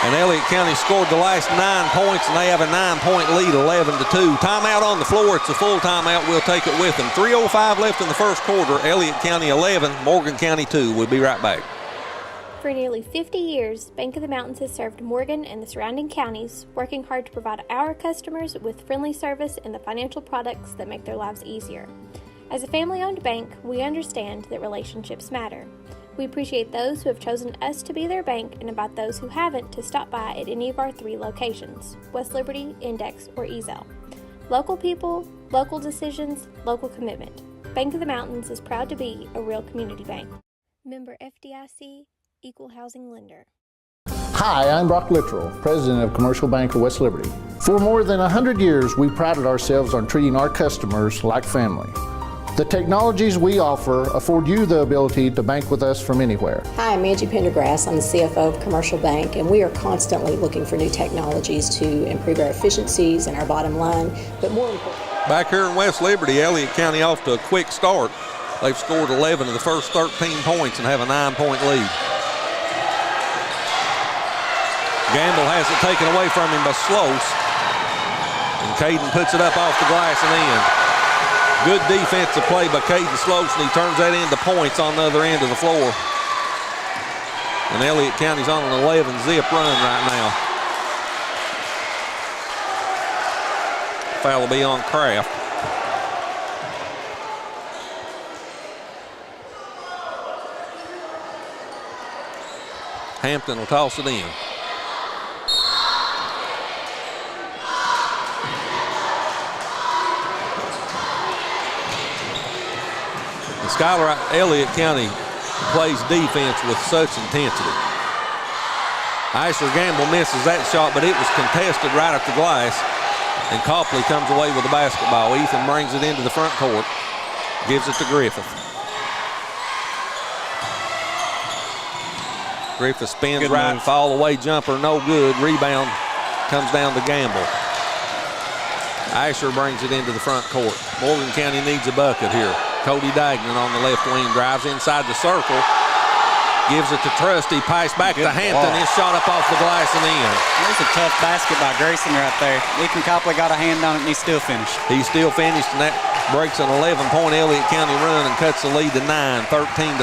And Elliott County scored the last 9 points, and they have a 9-point lead, 11-2. Timeout on the floor. It's a full timeout. We'll take it with them. 3:05 left in the first quarter. Elliott County 11, Morgan County 2. We'll be right back. For nearly 50 years, Bank of the Mountains has served Morgan and the surrounding counties, working hard to provide our customers with friendly service and the financial products that make their lives easier. As a family-owned bank, we understand that relationships matter. We appreciate those who have chosen us to be their bank and invite those who haven't to stop by at any of our 3 locations, West Liberty, Index, or Ezel. Local people, local decisions, local commitment. Bank of the Mountains is proud to be a real community bank. Member FDIC, Equal Housing Lender. Hi, I'm Brock Littrell, President of Commercial Bank of West Liberty. For more than 100 years, we prided ourselves on treating our customers like family. The technologies we offer afford you the ability to bank with us from anywhere. Hi, I'm Angie Pendergrass. I'm the CFO of Commercial Bank, and we are constantly looking for new technologies to improve our efficiencies and our bottom line, but more importantly. Back here in West Liberty, Elliott County off to a quick start. They've scored 11 of the first 13 points and have a 9-point lead. Gamble has it taken away from him by Slose. And Caden puts it up off the glass and in. Good defensive play by Caden Slose, and he turns that into points on the other end of the floor. And Elliott County's on an 11-zip run right now. Foul will be on Craft. Hampton will toss it in. And Skylar Elliott County plays defense with such intensity. Isher Gamble misses that shot, but it was contested right at the glass. And Copley comes away with the basketball. Ethan brings it into the front court. Gives it to Griffith. Griffith spins Good right, move. fall away jumper, no good. Rebound comes down to Gamble. Asher brings it into the front court. Morgan County needs a bucket here. Cody Dagnan on the left wing, drives inside the circle. Gives it to Trusty, pass back to Hampton. His shot up off the glass and in. There's a tough basket by Grayson right there. Ethan Copley got a hand on it and he still finished. He still finished, and that breaks an 11-point Elliott County run and cuts the lead to 9, 13-4.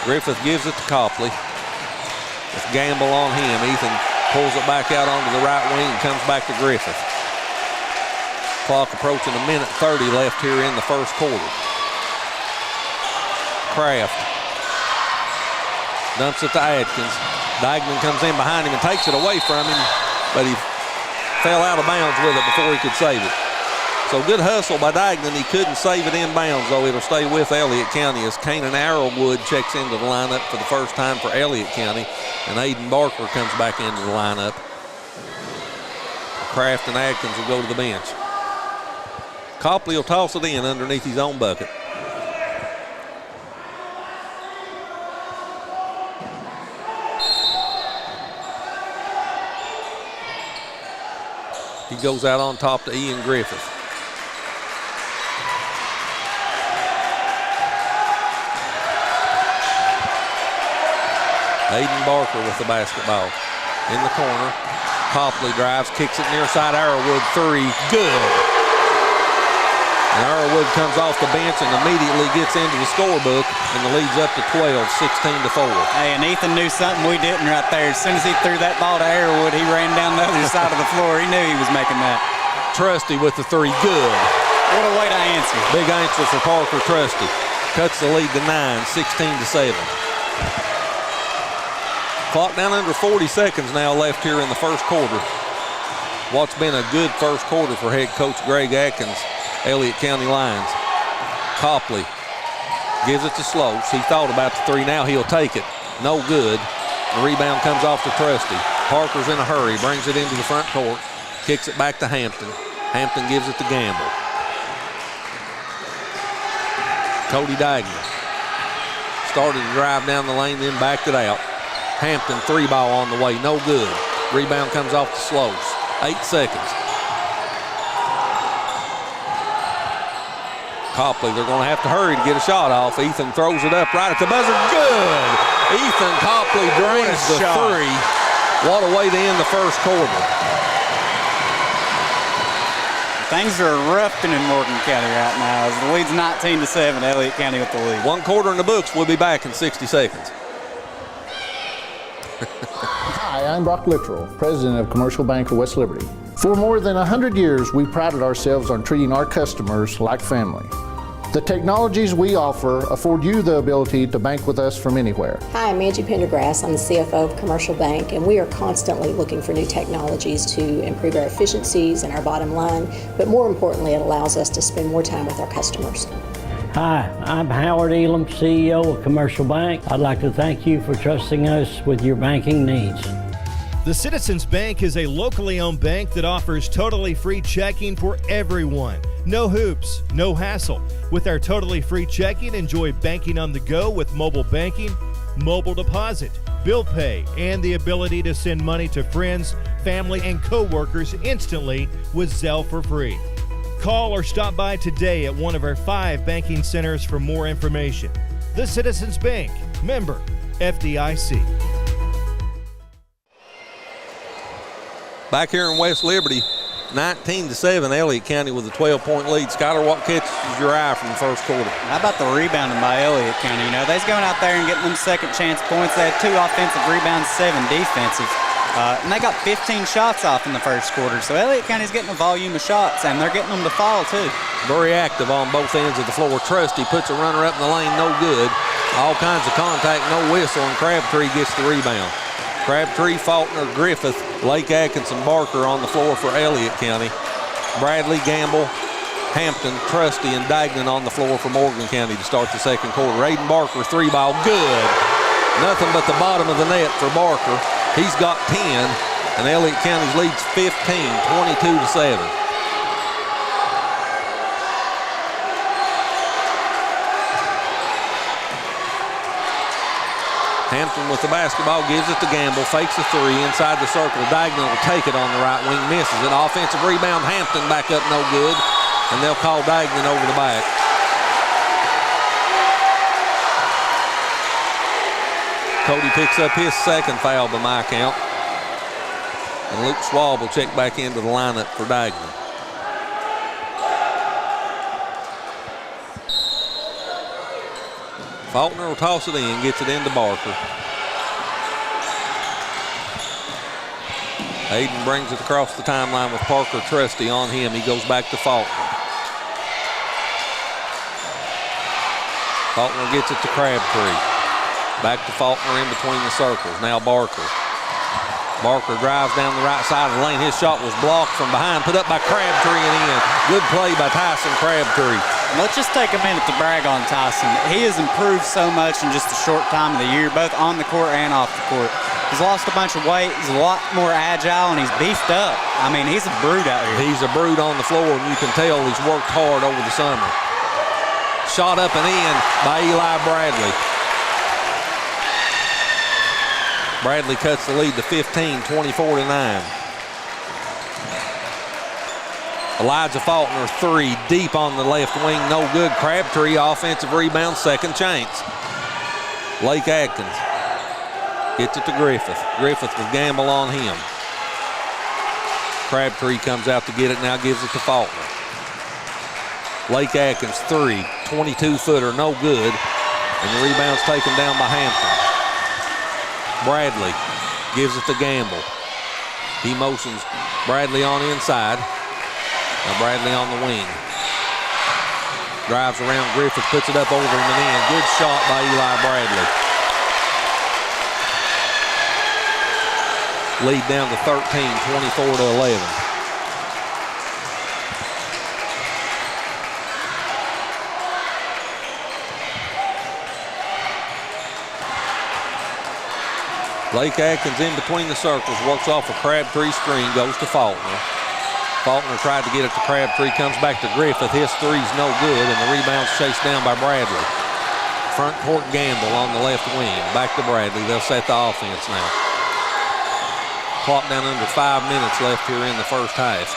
Griffith gives it to Copley. With Gamble on him, Ethan pulls it back out onto the right wing and comes back to Griffith. Clock approaching a minute 30 left here in the first quarter. Craft dumps it to Atkins. Dagnan comes in behind him and takes it away from him, but he fell out of bounds with it before he could save it. So good hustle by Dagnan. He couldn't save it in bounds, though. It'll stay with Elliott County as Kanan Arrowwood checks into the lineup for the first time for Elliott County, and Aiden Barker comes back into the lineup. Craft and Atkins will go to the bench. Copley will toss it in underneath his own bucket. He goes out on top to Ian Griffith. Aiden Barker with the basketball. In the corner, Copley drives, kicks it near side, Arrowwood three, good. And Arrowwood comes off the bench and immediately gets into the scorebook, and the lead's up to 12, 16-4. Hey, and Ethan knew something we didn't right there. As soon as he threw that ball to Arrowwood, he ran down the other side of the floor. He knew he was making that. Trusty with the three, good. What a way to answer. Big answer for Parker Trusty. Cuts the lead to 9, 16-7. Clock down under 40 seconds now left here in the first quarter. What's been a good first quarter for head coach Greg Atkins, Elliott County Lions. Copley gives it to Slopes. He thought about the three, now he'll take it. No good. The rebound comes off to Trusty. Parker's in a hurry, brings it into the front court, kicks it back to Hampton. Hampton gives it to Gamble. Cody Dagnan started to drive down the lane, then backed it out. Hampton three ball on the way, no good. Rebound comes off to Slopes. 8 seconds. Copley, they're going to have to hurry to get a shot off. Ethan throws it up right at the buzzer. Good! Ethan Copley drains the three. What a way to end the first quarter. Things are erupting in Morgan County right now as the lead's 19-7. Elliott County with the lead. 1 quarter in the books. We'll be back in 60 seconds. Hi, I'm Brock Littrell, President of Commercial Bank of West Liberty. For more than 100 years, we prided ourselves on treating our customers like family. The technologies we offer afford you the ability to bank with us from anywhere. Hi, I'm Angie Pendergrass. I'm the CFO of Commercial Bank, and we are constantly looking for new technologies to improve our efficiencies and our bottom line, but more importantly, it allows us to spend more time with our customers. Hi, I'm Howard Elam, CEO of Commercial Bank. I'd like to thank you for trusting us with your banking needs. The Citizens Bank is a locally owned bank that offers totally free checking for everyone. No hoops, no hassle. With our totally free checking, enjoy banking on the go with mobile banking, mobile deposit, bill pay, and the ability to send money to friends, family, and co-workers instantly with Zelle for free. Call or stop by today at one of our 5 banking centers for more information. The Citizens Bank, member FDIC. Back here in West Liberty, 19-7, Elliott County with a 12-point lead. Skylar, what catches your eye from the first quarter? How about the rebounding by Elliott County? You know, they's going out there and getting them second chance points. They had 2 offensive rebounds, 7 defensive. And they got 15 shots off in the first quarter. So Elliott County's getting a volume of shots, and they're getting them to fall, too. Very active on both ends of the floor. Trusty puts a runner up in the lane, no good. All kinds of contact, no whistle, and Crabtree gets the rebound. Crabtree, Faulkner, Griffith, Lake Atkins, and Barker on the floor for Elliott County. Bradley, Gamble, Hampton, Trusty, and Dagnan on the floor for Morgan County to start the second quarter. Aiden Barker, 3-ball, good. Nothing but the bottom of the net for Barker. He's got 10, and Elliott County's leads 15, 22-7. Hampton with the basketball, gives it to Gamble, fakes a 3 inside the circle. Dagnan will take it on the right wing, misses it. Offensive rebound, Hampton back up, no good, and they'll call Dagnan over the back. Cody picks up his second foul by my count. And Luke Schwab will check back into the lineup for Dagnan. Faulkner will toss it in, gets it into Barker. Aiden brings it across the timeline with Parker Trusty on him. He goes back to Faulkner. Faulkner gets it to Crabtree. Back to Faulkner in between the circles. Now Barker. Barker drives down the right side of the lane. His shot was blocked from behind, put up by Crabtree and in. Good play by Tyson Crabtree. Let's just take a minute to brag on Tyson. He has improved so much in just a short time of the year, both on the court and off the court. He's lost a bunch of weight. He's a lot more agile, and he's beefed up. I mean, he's a brute out here. He's a brute on the floor, and you can tell he's worked hard over the summer. Shot up and in by Eli Bradley. Bradley cuts the lead to 15, 24-9. Elijah Faulkner, 3, deep on the left wing, no good. Crabtree, offensive rebound, second chance. Lake Atkins gets it to Griffith. Griffith with Gamble on him. Crabtree comes out to get it, now gives it to Faulkner. Lake Atkins, 3, 22-footer, no good. And the rebound's taken down by Hampton. Bradley gives it to Gamble. He motions Bradley on inside. Now Bradley on the wing. Drives around Griffith, puts it up over him and in. Good shot by Eli Bradley. Lead down to 13, 24-11. Lake Atkins in between the circles, works off a Crabtree screen, goes to Faulkner. Faulkner tried to get it to Crabtree, comes back to Griffith. His three's no good, and the rebound's chased down by Bradley. Front court Gamble on the left wing. Back to Bradley. They'll set the offense now. Clock down under 5 minutes left here in the first half.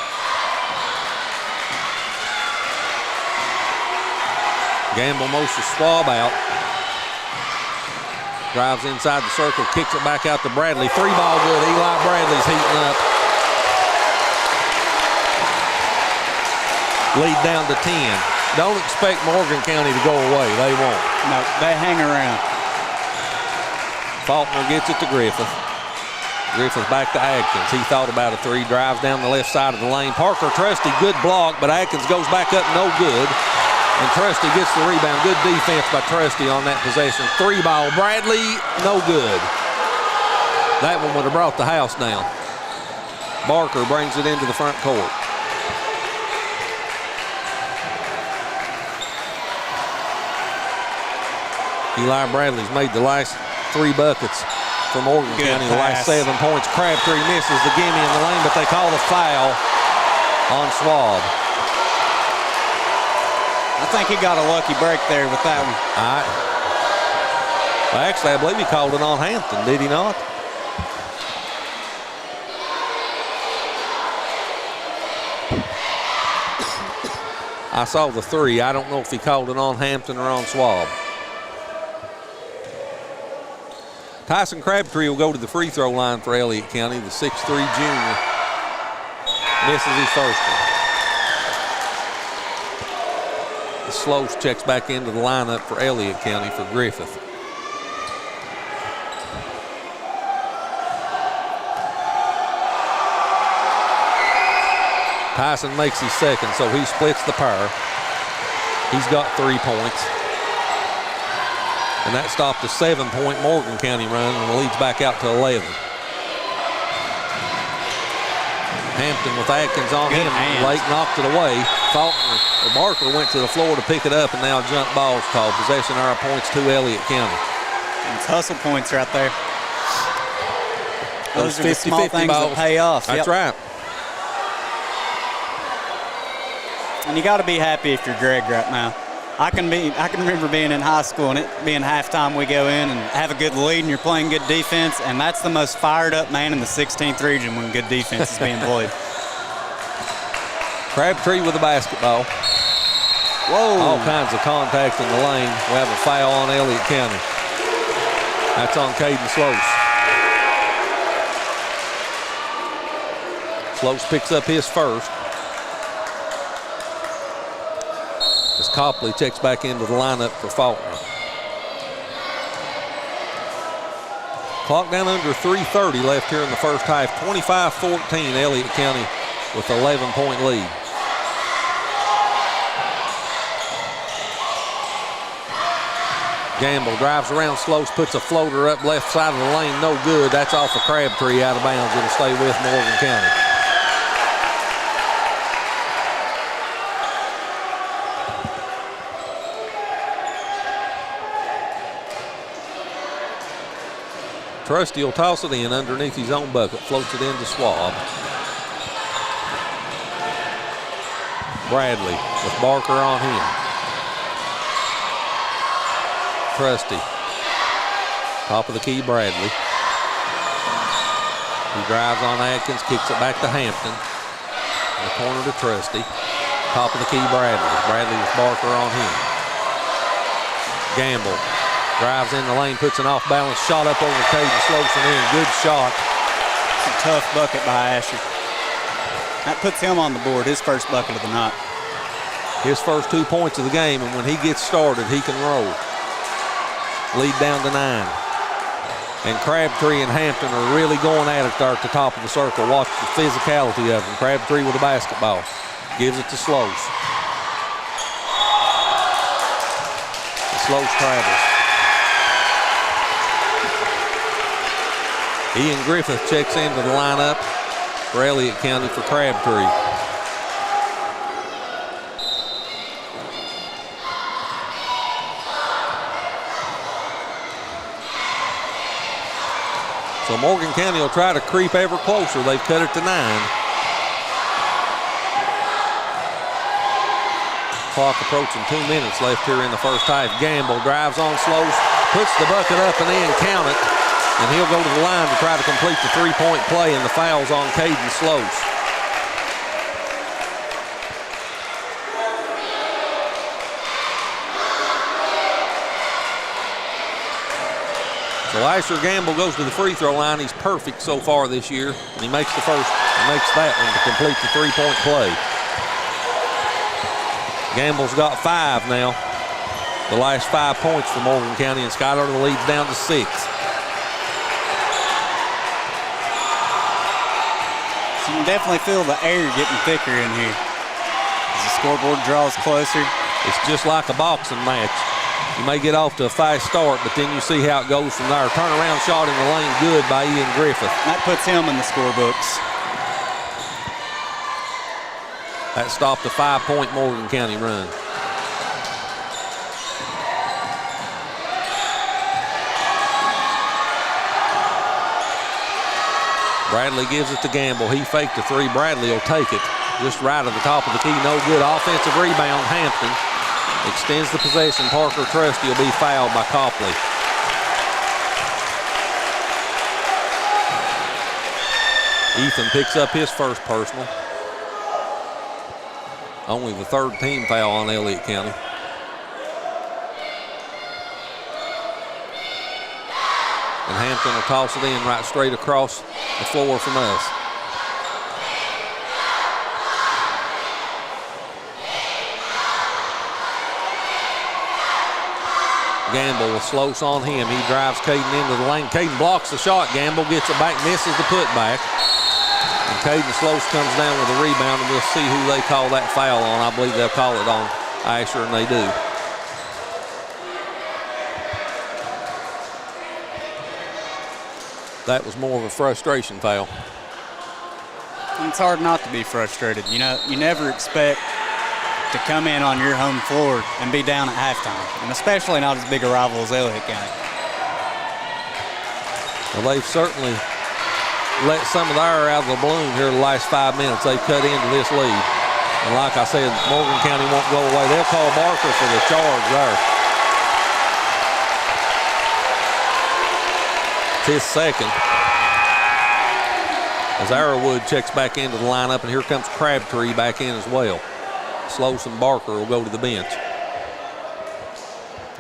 Gamble motions Schwab out. Drives inside the circle, kicks it back out to Bradley. 3-ball good. Eli Bradley's heating up. Lead down to 10. Don't expect Morgan County to go away. They won't. No, they hang around. Faulkner gets it to Griffith. Griffith back to Atkins. He thought about a 3, drives down the left side of the lane. Parker Trusty, good block, but Atkins goes back up, no good. And Trusty gets the rebound. Good defense by Trusty on that possession. 3-ball. Bradley, no good. That one would have brought the house down. Barker brings it into the front court. Eli Bradley's made the last 3 buckets for Morgan County, the last 7 points. Crabtree misses the gimme in the lane, but they call the foul on Schwab. I think he got a lucky break there with that one. Well, actually, I believe he called it on Hampton, did he not? I saw the 3. I don't know if he called it on Hampton or on Schwab. Tyson Crabtree will go to the free throw line for Elliott County, the 6'3" junior. Misses his first one. Slows checks back into the lineup for Elliott County for Griffith. Tyson makes his second, so he splits the pair. He's got 3 points. And that stopped a 7-point Morgan County run and leads back out to 11. Hampton with Atkins on him. Lake knocked it away. Barker went to the floor to pick it up, and now a jump ball's called. Possession arrow points to Elliott County. It's hustle points right there. Those are the small things that pay off. That's right. And you got to be happy if you're Greg right now. I can remember being in high school and it being halftime, we go in and have a good lead and you're playing good defense, and that's the most fired up man in the 16th region when good defense is being played. Crabtree with the basketball. Whoa. All kinds of contact in the lane. We have a foul on Elliott County. That's on Caden Slose. Slose picks up his first. As Copley checks back into the lineup for Faulkner. Clock down under 3:30 left here in the first half. 25-14, Elliott County with 11-point lead. Gamble drives around Slose, puts a floater up left side of the lane, no good. That's off of Crabtree, out of bounds. It'll stay with Morgan County. Trusty will toss it in underneath his own bucket, floats it into Schwab. Bradley with Barker on him. Trusty. Top of the key, Bradley. He drives on Atkins, kicks it back to Hampton. In the corner to Trusty. Top of the key, Bradley. Bradley with Barker on him. Gamble. Drives in the lane, puts an off-balance shot up over Caden Slopes and in. Good shot. It's a tough bucket by Asher. That puts him on the board, his first bucket of the night. His first 2 points of the game, and when he gets started, he can roll. Lead down to 9. And Crabtree and Hampton are really going at it there at the top of the circle. Watch the physicality of them. Crabtree with a basketball. Gives it to Slose. Slose travels. Ian Griffith checks into the lineup for Elliott County for Crabtree. So Morgan County will try to creep ever closer. They've cut it to 9. Clock approaching 2 minutes left here in the first half. Gamble drives on Slose, puts the bucket up and in, count it. And he'll go to the line to try to complete the 3-point play, and the foul's on Caden Slose. So Asher Gamble goes to the free throw line. He's perfect so far this year, and he makes the first, makes that one to complete the 3-point play. Gamble's got 5 now. The last 5 points for Morgan County, and Skyler leads down to 6. You can definitely feel the air getting thicker in here. As the scoreboard draws closer. It's just like a boxing match. You may get off to a fast start, but then you see how it goes from there. Turnaround shot in the lane, good by Ian Griffith. That puts him in the scorebooks. That stopped a 5-point Morgan County run. Bradley gives it to Gamble. He faked a three. Bradley will take it. Just right at the top of the key. No good. Offensive rebound. Hampton extends the possession. Parker Trusty will be fouled by Copley. Ethan picks up his first personal. Only the third team foul on Elliott County. And Hampton will toss it in right straight across the floor from us. Gamble will slow on him. He drives Caden into the lane. Caden blocks the shot. Gamble gets it back, misses the putback. And Caden Slose comes down with a rebound, and we'll see who they call that foul on. I believe they'll call it on Asher, and they do. That was more of a frustration foul. It's hard not to be frustrated. You know, you never expect to come in on your home floor and be down at halftime, and especially not as big a rival as Elliott County. Well, they've certainly let some of the air out of the balloon here the last 5 minutes. They cut into this lead. And like I said, Morgan County won't go away. They'll call Barker for the charge there. It's his second. As Arrowwood checks back into the lineup, and here comes Crabtree back in as well. Slose and Barker will go to the bench.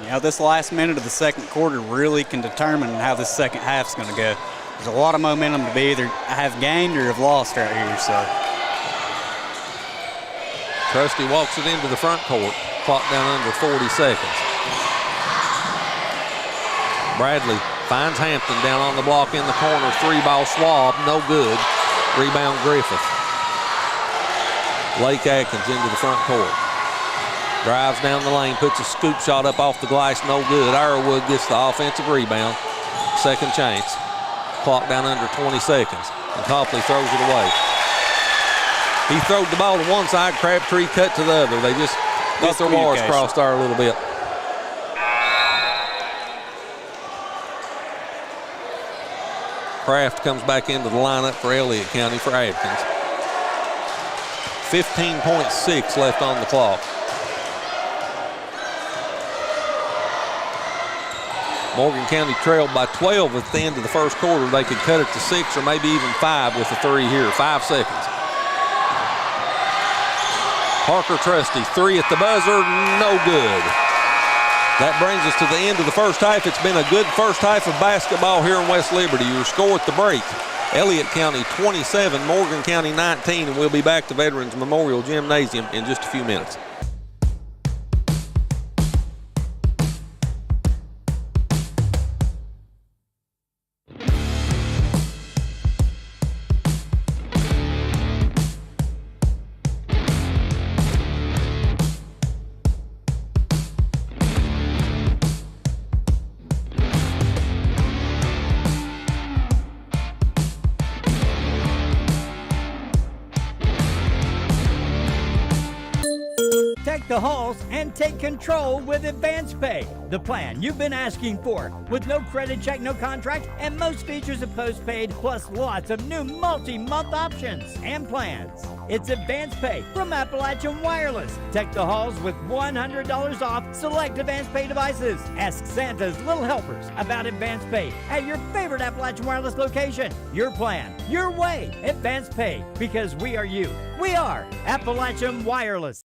You know, this last minute of the second quarter really can determine how this second half's going to go. There's a lot of momentum to be either have gained or have lost right here. So Trusty walks it into the front court. Clock down under 40 seconds. Bradley finds Hampton down on the block in the corner. Three ball Schwab, no good. Rebound Griffith. Blake Atkins into the front court. Drives down the lane, puts a scoop shot up off the glass, no good. Arrowwood gets the offensive rebound. Second chance. Clock down under 20 seconds. And Copley throws it away. He throwed the ball to one side, Crabtree cut to the other. They just got their wires crossed there a little bit. Craft comes back into the lineup for Elliott County for Atkins. 15.6 left on the clock. Morgan County trailed by 12 at the end of the first quarter. They could cut it to 6 or maybe even 5 with the three here. 5 seconds. Parker Trusty, three at the buzzer, no good. That brings us to the end of the first half. It's been a good first half of basketball here in West Liberty. Your score at the break: Elliott County 27, Morgan County 19, and we'll be back to Veterans Memorial Gymnasium in just a few minutes. The halls and take control with Advance Pay, the plan you've been asking for, with no credit check, no contract, and most features of postpaid, plus lots of new multi-month options and plans. It's Advance Pay from Appalachian Wireless. Take the halls with $100 off select Advance Pay devices. Ask Santa's Little Helpers about Advance Pay at your favorite Appalachian Wireless location. Your plan, your way. Advance Pay, because we are you. We are Appalachian Wireless.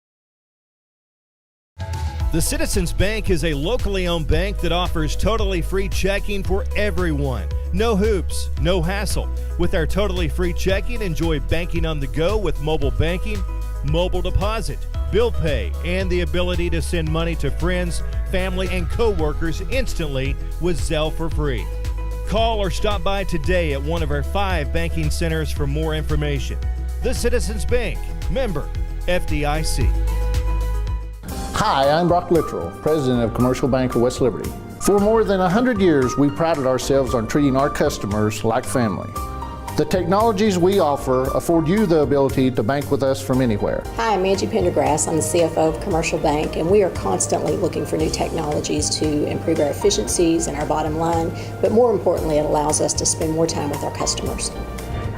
The Citizens Bank is a locally owned bank that offers totally free checking for everyone. No hoops, no hassle. With our totally free checking, enjoy banking on the go with mobile banking, mobile deposit, bill pay, and the ability to send money to friends, family, and co-workers instantly with Zelle for free. Call or stop by today at one of our 5 banking centers for more information. The Citizens Bank, member FDIC. Hi, I'm Brock Littrell, President of Commercial Bank of West Liberty. For more than 100 years, we prided ourselves on treating our customers like family. The technologies we offer afford you the ability to bank with us from anywhere. Hi, I'm Angie Pendergrass. I'm the CFO of Commercial Bank, and we are constantly looking for new technologies to improve our efficiencies and our bottom line, but more importantly, it allows us to spend more time with our customers.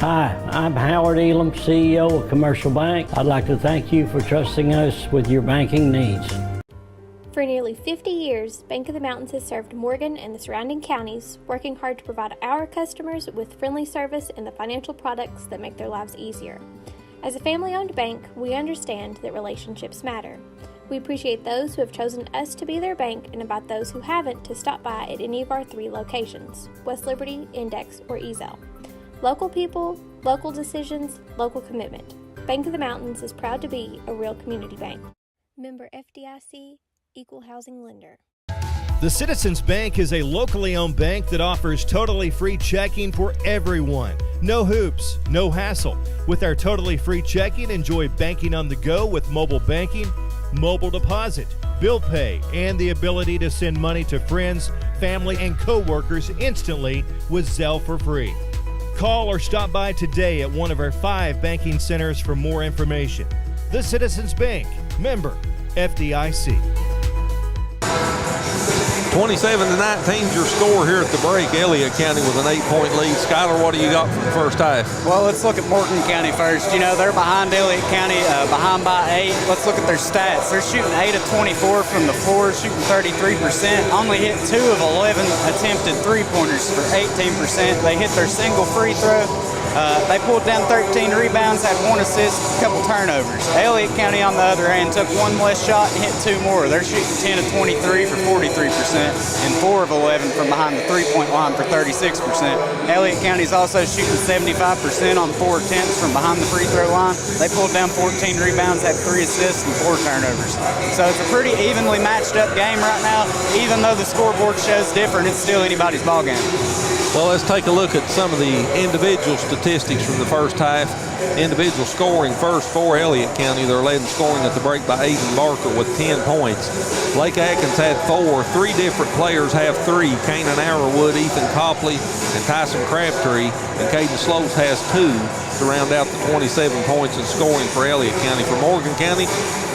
Hi, I'm Howard Elam, CEO of Commercial Bank. I'd like to thank you for trusting us with your banking needs. For nearly 50 years, Bank of the Mountains has served Morgan and the surrounding counties, working hard to provide our customers with friendly service and the financial products that make their lives easier. As a family-owned bank, we understand that relationships matter. We appreciate those who have chosen us to be their bank and invite those who haven't to stop by at any of our 3 locations, West Liberty, Index, or Ezel. Local people, local decisions, local commitment. Bank of the Mountains is proud to be a real community bank. Member FDIC, Equal Housing Lender. The Citizens Bank is a locally owned bank that offers totally free checking for everyone. No hoops, no hassle. With our totally free checking, enjoy banking on the go with mobile banking, mobile deposit, bill pay, and the ability to send money to friends, family, and co-workers instantly with Zelle for free. Call or stop by today at one of our 5 banking centers for more information. The Citizens Bank, member FDIC. 27-19 is your score here at the break. Elliott County with an 8-point lead. Skylar, what do you got for the first half? Well, let's look at Morgan County first. You know, they're behind Elliott County, behind by 8. Let's look at their stats. They're shooting 8 of 24 from the floor, shooting 33%. Only hit 2 of 11 attempted three-pointers for 18%. They hit their single free throw. They pulled down 13 rebounds, had 1 assist, a couple turnovers. Elliott County, on the other hand, took 1 less shot and hit 2 more. They're shooting 10 of 23 for 43% and 4 of 11 from behind the three-point line for 36%. Elliott County's also shooting 75% on 4 attempts from behind the free throw line. They pulled down 14 rebounds, had 3 assists and 4 turnovers. So it's a pretty evenly matched up game right now. Even though the scoreboard shows different, it's still anybody's ball game. Well, let's take a look at some of the individual statistics from the first half. Individual scoring first for Elliott County. They're led in scoring at the break by Aiden Barker with 10 points. Blake Atkins had 4. 3 different players have 3. Kanan Arrowwood, Ethan Copley, and Tyson Crabtree. And Caden Sloth has 2 to round out the 27 points in scoring for Elliott County. For Morgan County,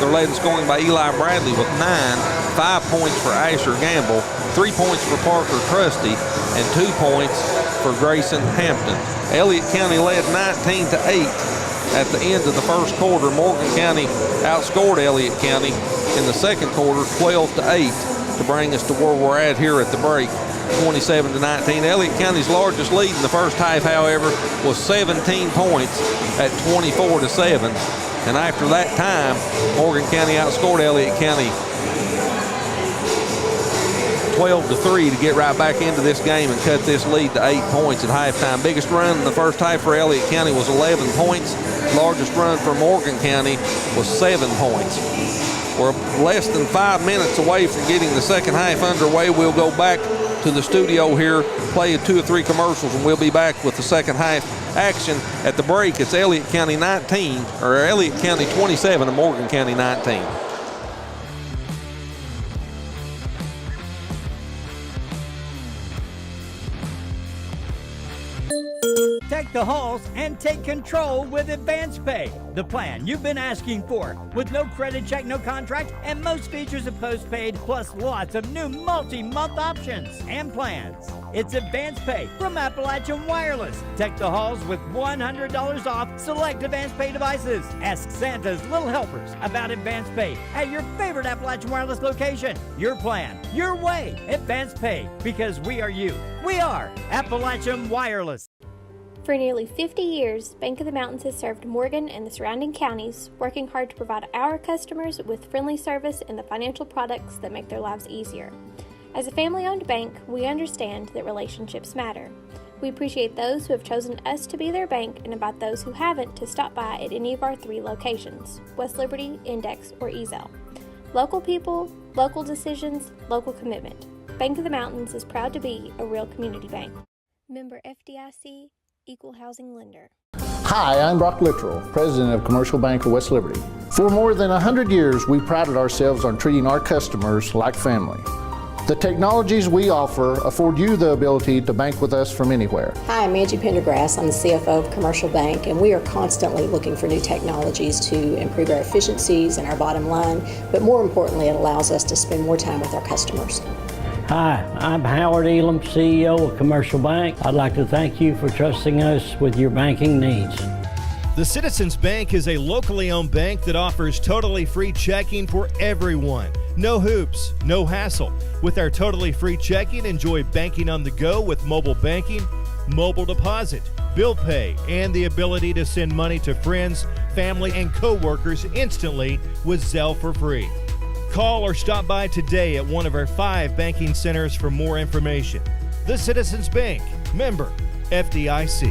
they're led in scoring by Eli Bradley with 9. 5 points for Asher Gamble, 3 points for Parker Trusty, and 2 points for Grayson Hampton. Elliott County led 19-8 at the end of the first quarter. Morgan County outscored Elliott County in the second quarter 12-8 to bring us to where we're at here at the break, 27-19. Elliott County's largest lead in the first half, however, was 17 points at 24-7. And after that time, Morgan County outscored Elliott County 12-3 to get right back into this game and cut this lead to 8 points at halftime. Biggest run in the first half for Elliott County was 11 points. Largest run for Morgan County was 7 points. We're less than 5 minutes away from getting the second half underway. We'll go back to the studio here, play 2 or 3 commercials, and we'll be back with the second half action. At the break, it's Elliott County 27 and Morgan County 19. Take the halls and take control with Advance Pay, the plan you've been asking for, with no credit check, no contract, and most features of postpaid, plus lots of new multi-month options and plans. It's Advance Pay from Appalachian Wireless. Take the halls with $100 off select Advance Pay devices. Ask Santa's Little Helpers about Advance Pay at your favorite Appalachian Wireless location. Your plan, your way. Advance Pay, because we are you. We are Appalachian Wireless. For nearly 50 years, Bank of the Mountains has served Morgan and the surrounding counties, working hard to provide our customers with friendly service and the financial products that make their lives easier. As a family-owned bank, we understand that relationships matter. We appreciate those who have chosen us to be their bank and invite those who haven't to stop by at any of our 3 locations, West Liberty, Index, or Ezel. Local people, local decisions, local commitment. Bank of the Mountains is proud to be a real community bank. Member FDIC, Equal Housing Lender. Hi, I'm Brock Littrell, President of Commercial Bank of West Liberty. For more than 100 years, we prided ourselves on treating our customers like family. The technologies we offer afford you the ability to bank with us from anywhere. Hi, I'm Angie Pendergrass. I'm the CFO of Commercial Bank, and we are constantly looking for new technologies to improve our efficiencies and our bottom line, but more importantly, it allows us to spend more time with our customers. Hi, I'm Howard Elam, CEO of Commercial Bank. I'd like to thank you for trusting us with your banking needs. The Citizens Bank is a locally owned bank that offers totally free checking for everyone. No hoops, no hassle. With our totally free checking, enjoy banking on the go with mobile banking, mobile deposit, bill pay, and the ability to send money to friends, family, and co-workers instantly with Zelle for free. Call or stop by today at one of our 5 banking centers for more information. The Citizens Bank, member FDIC.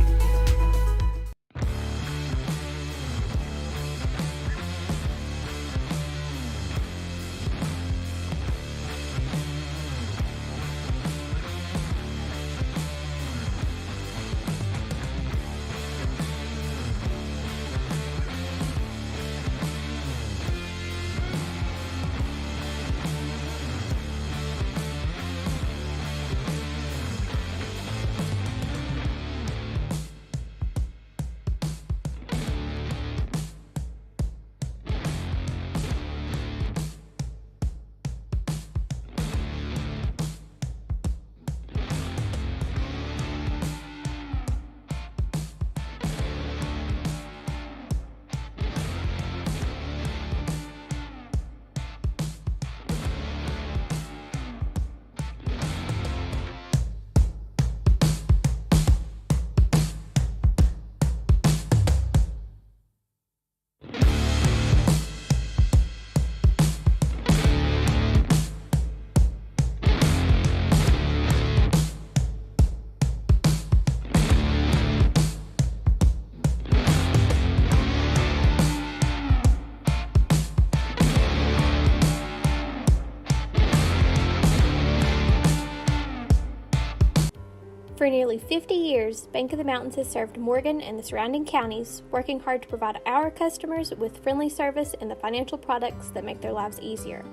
For nearly 50 years, Bank of the Mountains has served Morgan and the surrounding counties, working hard to provide our customers with friendly service and the financial products that make their lives easier.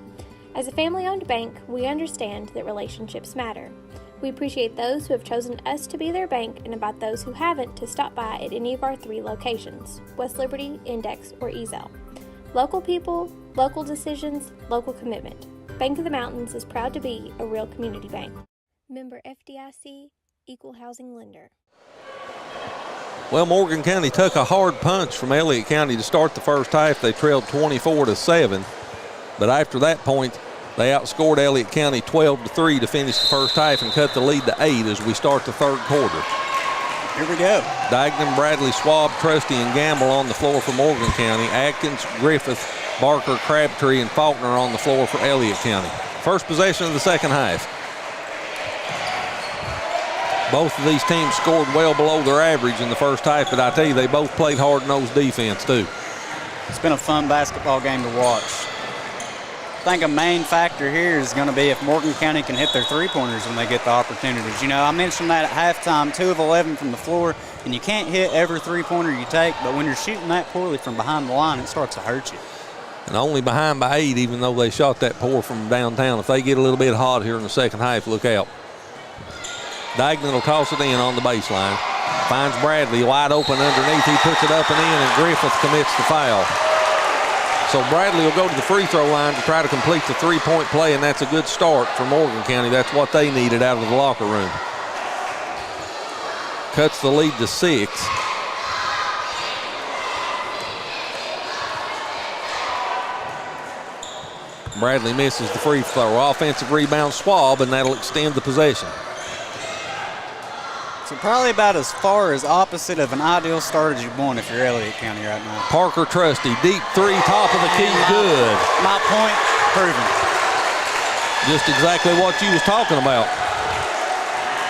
As a family-owned bank, we understand that relationships matter. We appreciate those who have chosen us to be their bank and invite those who haven't to stop by at any of our 3 locations, West Liberty, Index, or Ezell. Local people, local decisions, local commitment. Bank of the Mountains is proud to be a real community bank. Member FDIC, Equal Housing Lender. Well, Morgan County took a hard punch from Elliott County to start the first half. They trailed 24-7, but after that point, they outscored Elliott County 12-3 to finish the first half and cut the lead to 8 as we start the third quarter. Here we go. Dagenham, Bradley, Schwab, Trusty, and Gamble on the floor for Morgan County. Atkins, Griffith, Barker, Crabtree, and Faulkner on the floor for Elliott County. First possession of the second half. Both of these teams scored well below their average in the first half, but I tell you, they both played hard-nosed defense, too. It's been a fun basketball game to watch. I think a main factor here is going to be if Morgan County can hit their three-pointers when they get the opportunities. You know, I mentioned that at halftime, 2 of 11 from the floor, and you can't hit every three-pointer you take, but when you're shooting that poorly from behind the line, it starts to hurt you. And only behind by 8, even though they shot that poor from downtown. If they get a little bit hot here in the second half, look out. Dagenham will toss it in on the baseline. Finds Bradley wide open underneath. He puts it up and in, and Griffith commits the foul. So Bradley will go to the free throw line to try to complete the three-point play, and that's a good start for Morgan County. That's what they needed out of the locker room. Cuts the lead to 6. Bradley misses the free throw. Offensive rebound, Schwab, and that'll extend the possession. So probably about as far as opposite of an ideal start as you want if you're Elliott County right now. Parker Trusty, deep 3, top of the key, good. My point proven. Just exactly what you was talking about.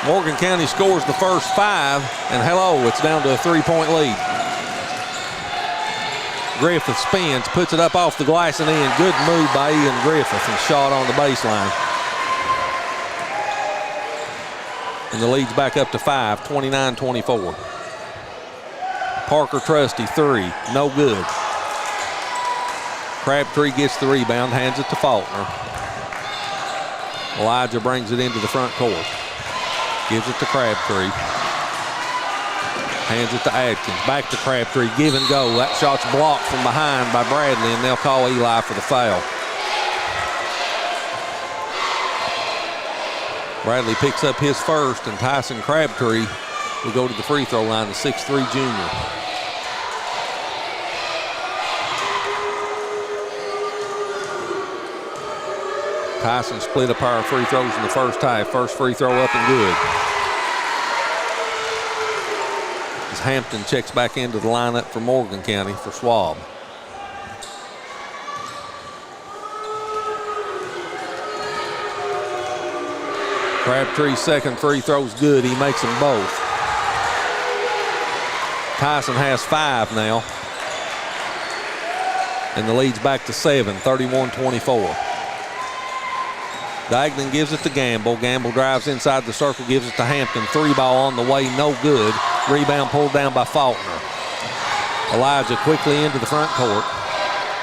Morgan County scores the first 5, and hello, it's down to a 3-point lead. Griffith spins, puts it up off the glass and in. Good move by Ian Griffith and shot on the baseline. And the lead's back up to 5, 29-24. Parker Trusty, 3, no good. Crabtree gets the rebound, hands it to Faulkner. Elijah brings it into the front court. Gives it to Crabtree. Hands it to Atkins. Back to Crabtree, give and go. That shot's blocked from behind by Bradley, and they'll call Eli for the foul. Bradley picks up his first, and Tyson Crabtree will go to the free throw line, the 6'3" junior. Tyson split a pair of free throws in the first half. First free throw up and good. As Hampton checks back into the lineup for Morgan County for Schwab. Crabtree's second free throw's good. He makes them both. Tyson has 5 now. And the lead's back to 7, 31-24. Diagnan gives it to Gamble. Gamble drives inside the circle, gives it to Hampton. 3-ball on the way, no good. Rebound pulled down by Faulkner. Elijah quickly into the front court.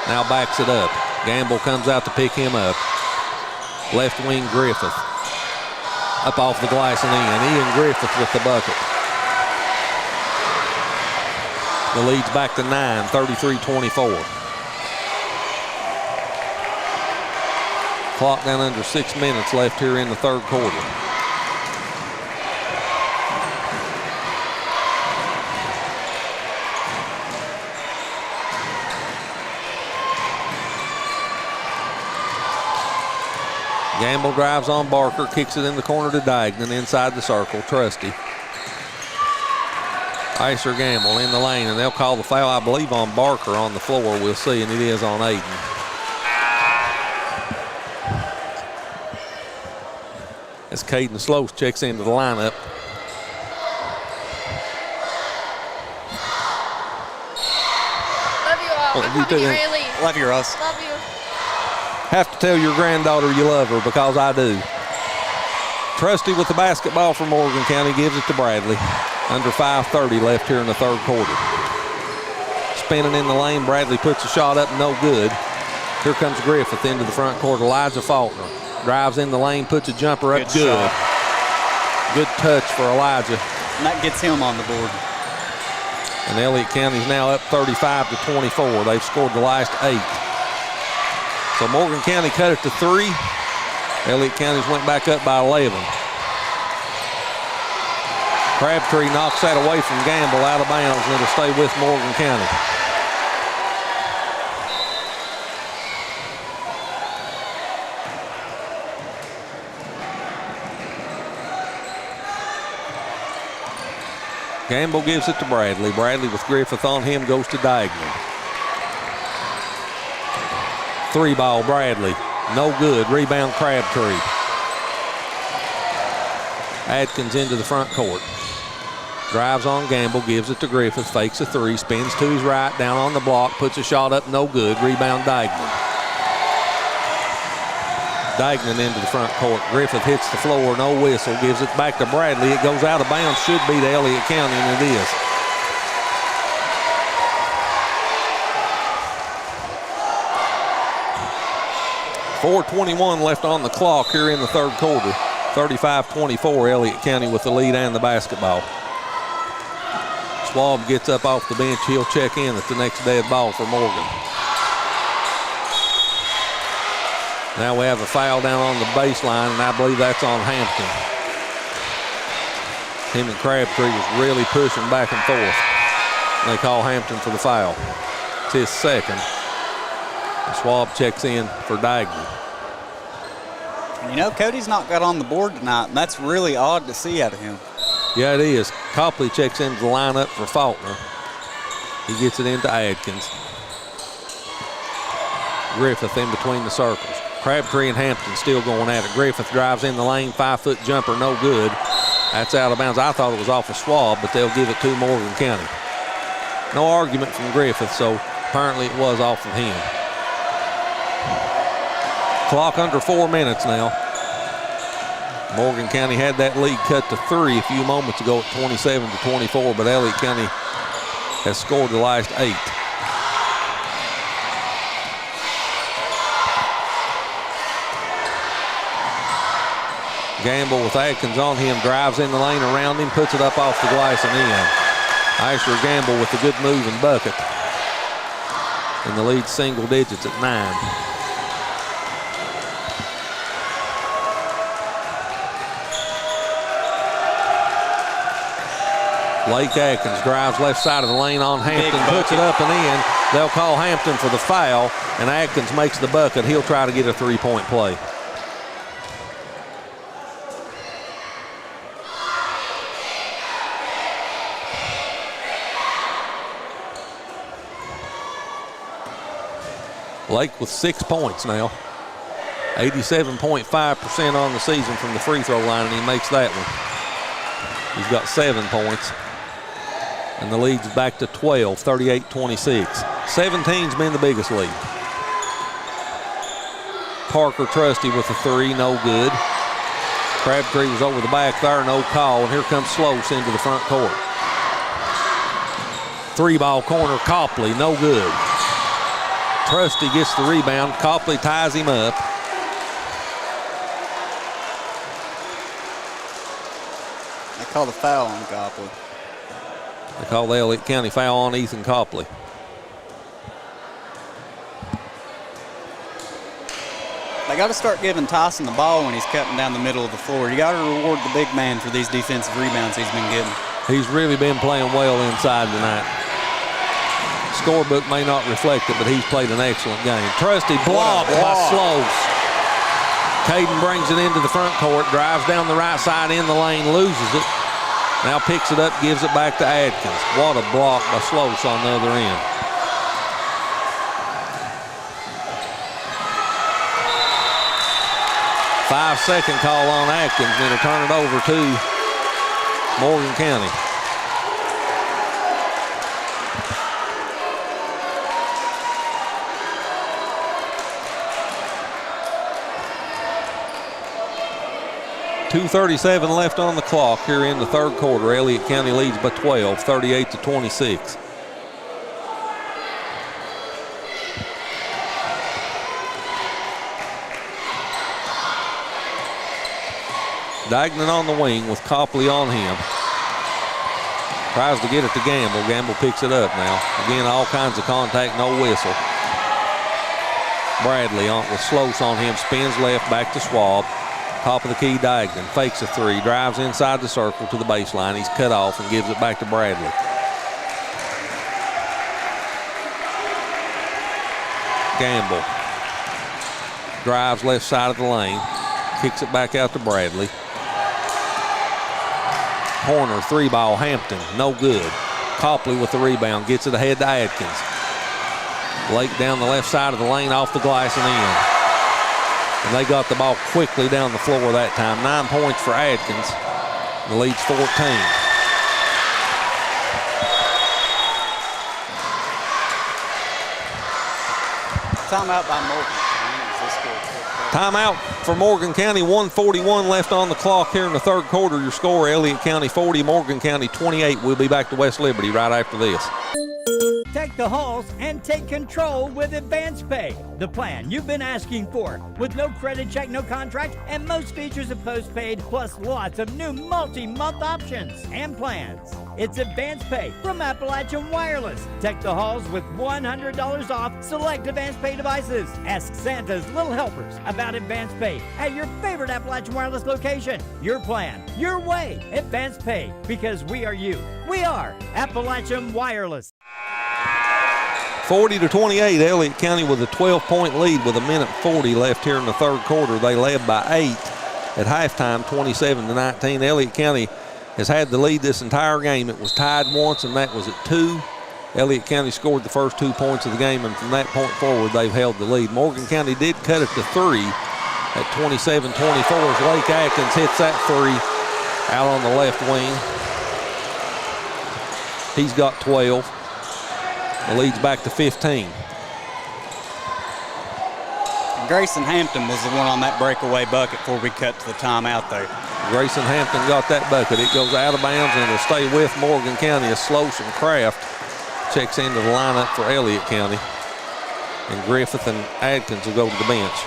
Now backs it up. Gamble comes out to pick him up. Left wing Griffith. Up off the glass and in. Ian Griffith with the bucket. The lead's back to 9, 33-24. Clock down under 6 minutes left here in the third quarter. Gamble drives on Barker, kicks it in the corner to Diagnan, inside the circle, Trusty. Icer Gamble in the lane, and they'll call the foul, I believe, on Barker on the floor. We'll see, and it is on Aiden. As Caden Slose checks into the lineup. Love you all. Well, I'm you probably too. getting ready to leave. Love you, Russ. Love you. Have to tell your granddaughter you love her, because I do. Trusty with the basketball for Morgan County, gives it to Bradley. Under 5:30 left here in the third quarter. Spinning in the lane, Bradley puts a shot up, no good. Here comes Griffith into the front court. Elijah Faulkner drives in the lane, puts a jumper up, good. Good touch for Elijah. And that gets him on the board. And Elliott County's now up 35-24. They've scored the last 8. So Morgan County cut it to 3. Elliott County's went back up by 11. Crabtree knocks that away from Gamble, out of bounds, and it'll stay with Morgan County. Gamble gives it to Bradley. Bradley with Griffith on him, goes to Diagnan. 3-ball Bradley, no good. Rebound Crabtree. Atkins into the front court. Drives on Gamble, gives it to Griffith, fakes a 3, spins to his right, down on the block, puts a shot up, no good. Rebound Diagnan. Diagnan into the front court. Griffith hits the floor, no whistle, gives it back to Bradley. It goes out of bounds, should be to Elliott County, and it is. .4:21 left on the clock here in the third quarter. 35-24, Elliott County with the lead and the basketball. Schwab gets up off the bench. He'll check in at the next dead ball for Morgan. Now we have a foul down on the baseline, and I believe that's on Hampton. Him and Crabtree was really pushing back and forth. They call Hampton for the foul. It's his second. And Schwab checks in for Diagnan. You know, Cody's not got on the board tonight, and that's really odd to see out of him. Yeah, it is. Copley checks into the lineup for Faulkner. He gets it into Atkins. Griffith in between the circles. Crabtree and Hampton still going at it. Griffith drives in the lane, 5-foot jumper, no good. That's out of bounds. I thought it was off of Schwab, but they'll give it to Morgan County. No argument from Griffith, so apparently it was off of him. Clock under 4 minutes now. Morgan County had that lead cut to 3 a few moments ago at 27-24, but Elliott County has scored the last 8. Gamble with Atkins on him, drives in the lane around him, puts it up off the glass and in. Icer Gamble with a good move and bucket. And the lead single digits at 9. Lake Atkins drives left side of the lane on Hampton, puts it up and in. They'll call Hampton for the foul, and Atkins makes the bucket. He'll try to get a three-point play. Lake with 6 points now. 87.5% on the season from the free throw line, and he makes that one. He's got 7 points. And the lead's back to 12, 38-26. 17's been the biggest lead. Parker Trusty with a three, no good. Crabtree was over the back there, no call, and here comes Slose into the front court. Three-ball corner, Copley, no good. Trusty gets the rebound. Copley ties him up. They call the foul on Copley. They call the Elliott County foul on Ethan Copley. They got to start giving Tyson the ball when he's cutting down the middle of the floor. You got to reward the big man for these defensive rebounds he's been getting. He's really been playing well inside tonight. Scorebook may not reflect it, but he's played an excellent game. Trusty blocked by Slose. Caden brings it into the front court, drives down the right side in the lane, loses it. Now picks it up, gives it back to Atkins. What a block by Slose on the other end. Five-second call on Atkins, and it'll turn it over to Morgan County. .237 left on the clock here in the third quarter. Elliott County leads by 12, 38-26. Dagnan on the wing with Copley on him. Tries to get it to Gamble. Gamble picks it up now. Again, all kinds of contact, no whistle. Bradley on with Slose on him, spins left back to Schwab. Top of the key, Dagnan fakes a three, drives inside the circle to the baseline. He's cut off and gives it back to Bradley. Gamble drives left side of the lane, kicks it back out to Bradley. Corner, three ball, Hampton, no good. Copley with the rebound, gets it ahead to Atkins. Lake down the left side of the lane, off the glass and in. And they got the ball quickly down the floor that time. 9 points for Atkins. The lead's 14. Timeout by Morgan. Timeout for Morgan County. 1:41 left on the clock here in the third quarter. Your score, Elliott County 40, Morgan County 28. We'll be back to West Liberty right after this. Take the halls and take control with Advance Pay, the plan you've been asking for, with no credit check, no contract, and most features of postpaid, plus lots of new multi-month options and plans. It's Advance Pay from Appalachian Wireless. Take the halls with $100 off select Advance Pay devices. Ask Santa's Little Helpers about Advance Pay at your favorite Appalachian Wireless location. Your plan, your way. Advance Pay, because we are you. We are Appalachian Wireless. 40-28, Elliott County with a 12-point lead with 1:40 left here in the third quarter. They led by 8 at halftime, 27-19. Elliott County has had the lead this entire game. It was tied once, and that was at 2. Elliott County scored the first 2 points of the game, and from that point forward, they've held the lead. Morgan County did cut it to 3 at 27-24 as Lake Atkins hits that three out on the left wing. He's got 12. The lead's back to 15. Grayson Hampton was the one on that breakaway bucket before we cut to the timeout there. Grayson Hampton got that bucket. It goes out of bounds and it'll stay with Morgan County as Slose and Craft checks into the lineup for Elliott County. And Griffith and Atkins will go to the bench.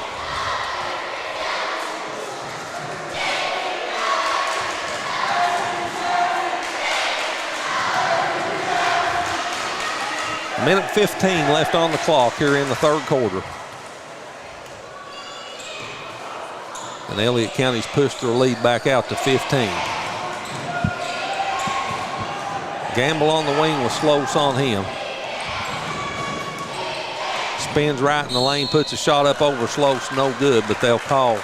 Minute 15 left on the clock here in the third quarter. And Elliott County's pushed their lead back out to 15. Gamble on the wing with Slose on him. Spins right in the lane, puts a shot up over Slose, no good, but they'll call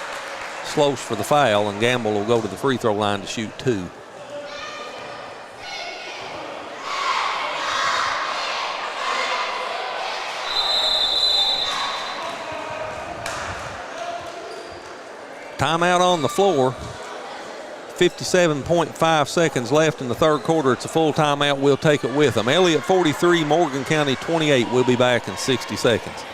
Slose for the foul, and Gamble will go to the free throw line to shoot 2. Timeout on the floor. 57.5 seconds left in the third quarter. It's a full timeout. We'll take it with them. Elliott 43, Morgan County 28. We'll be back in 60 seconds.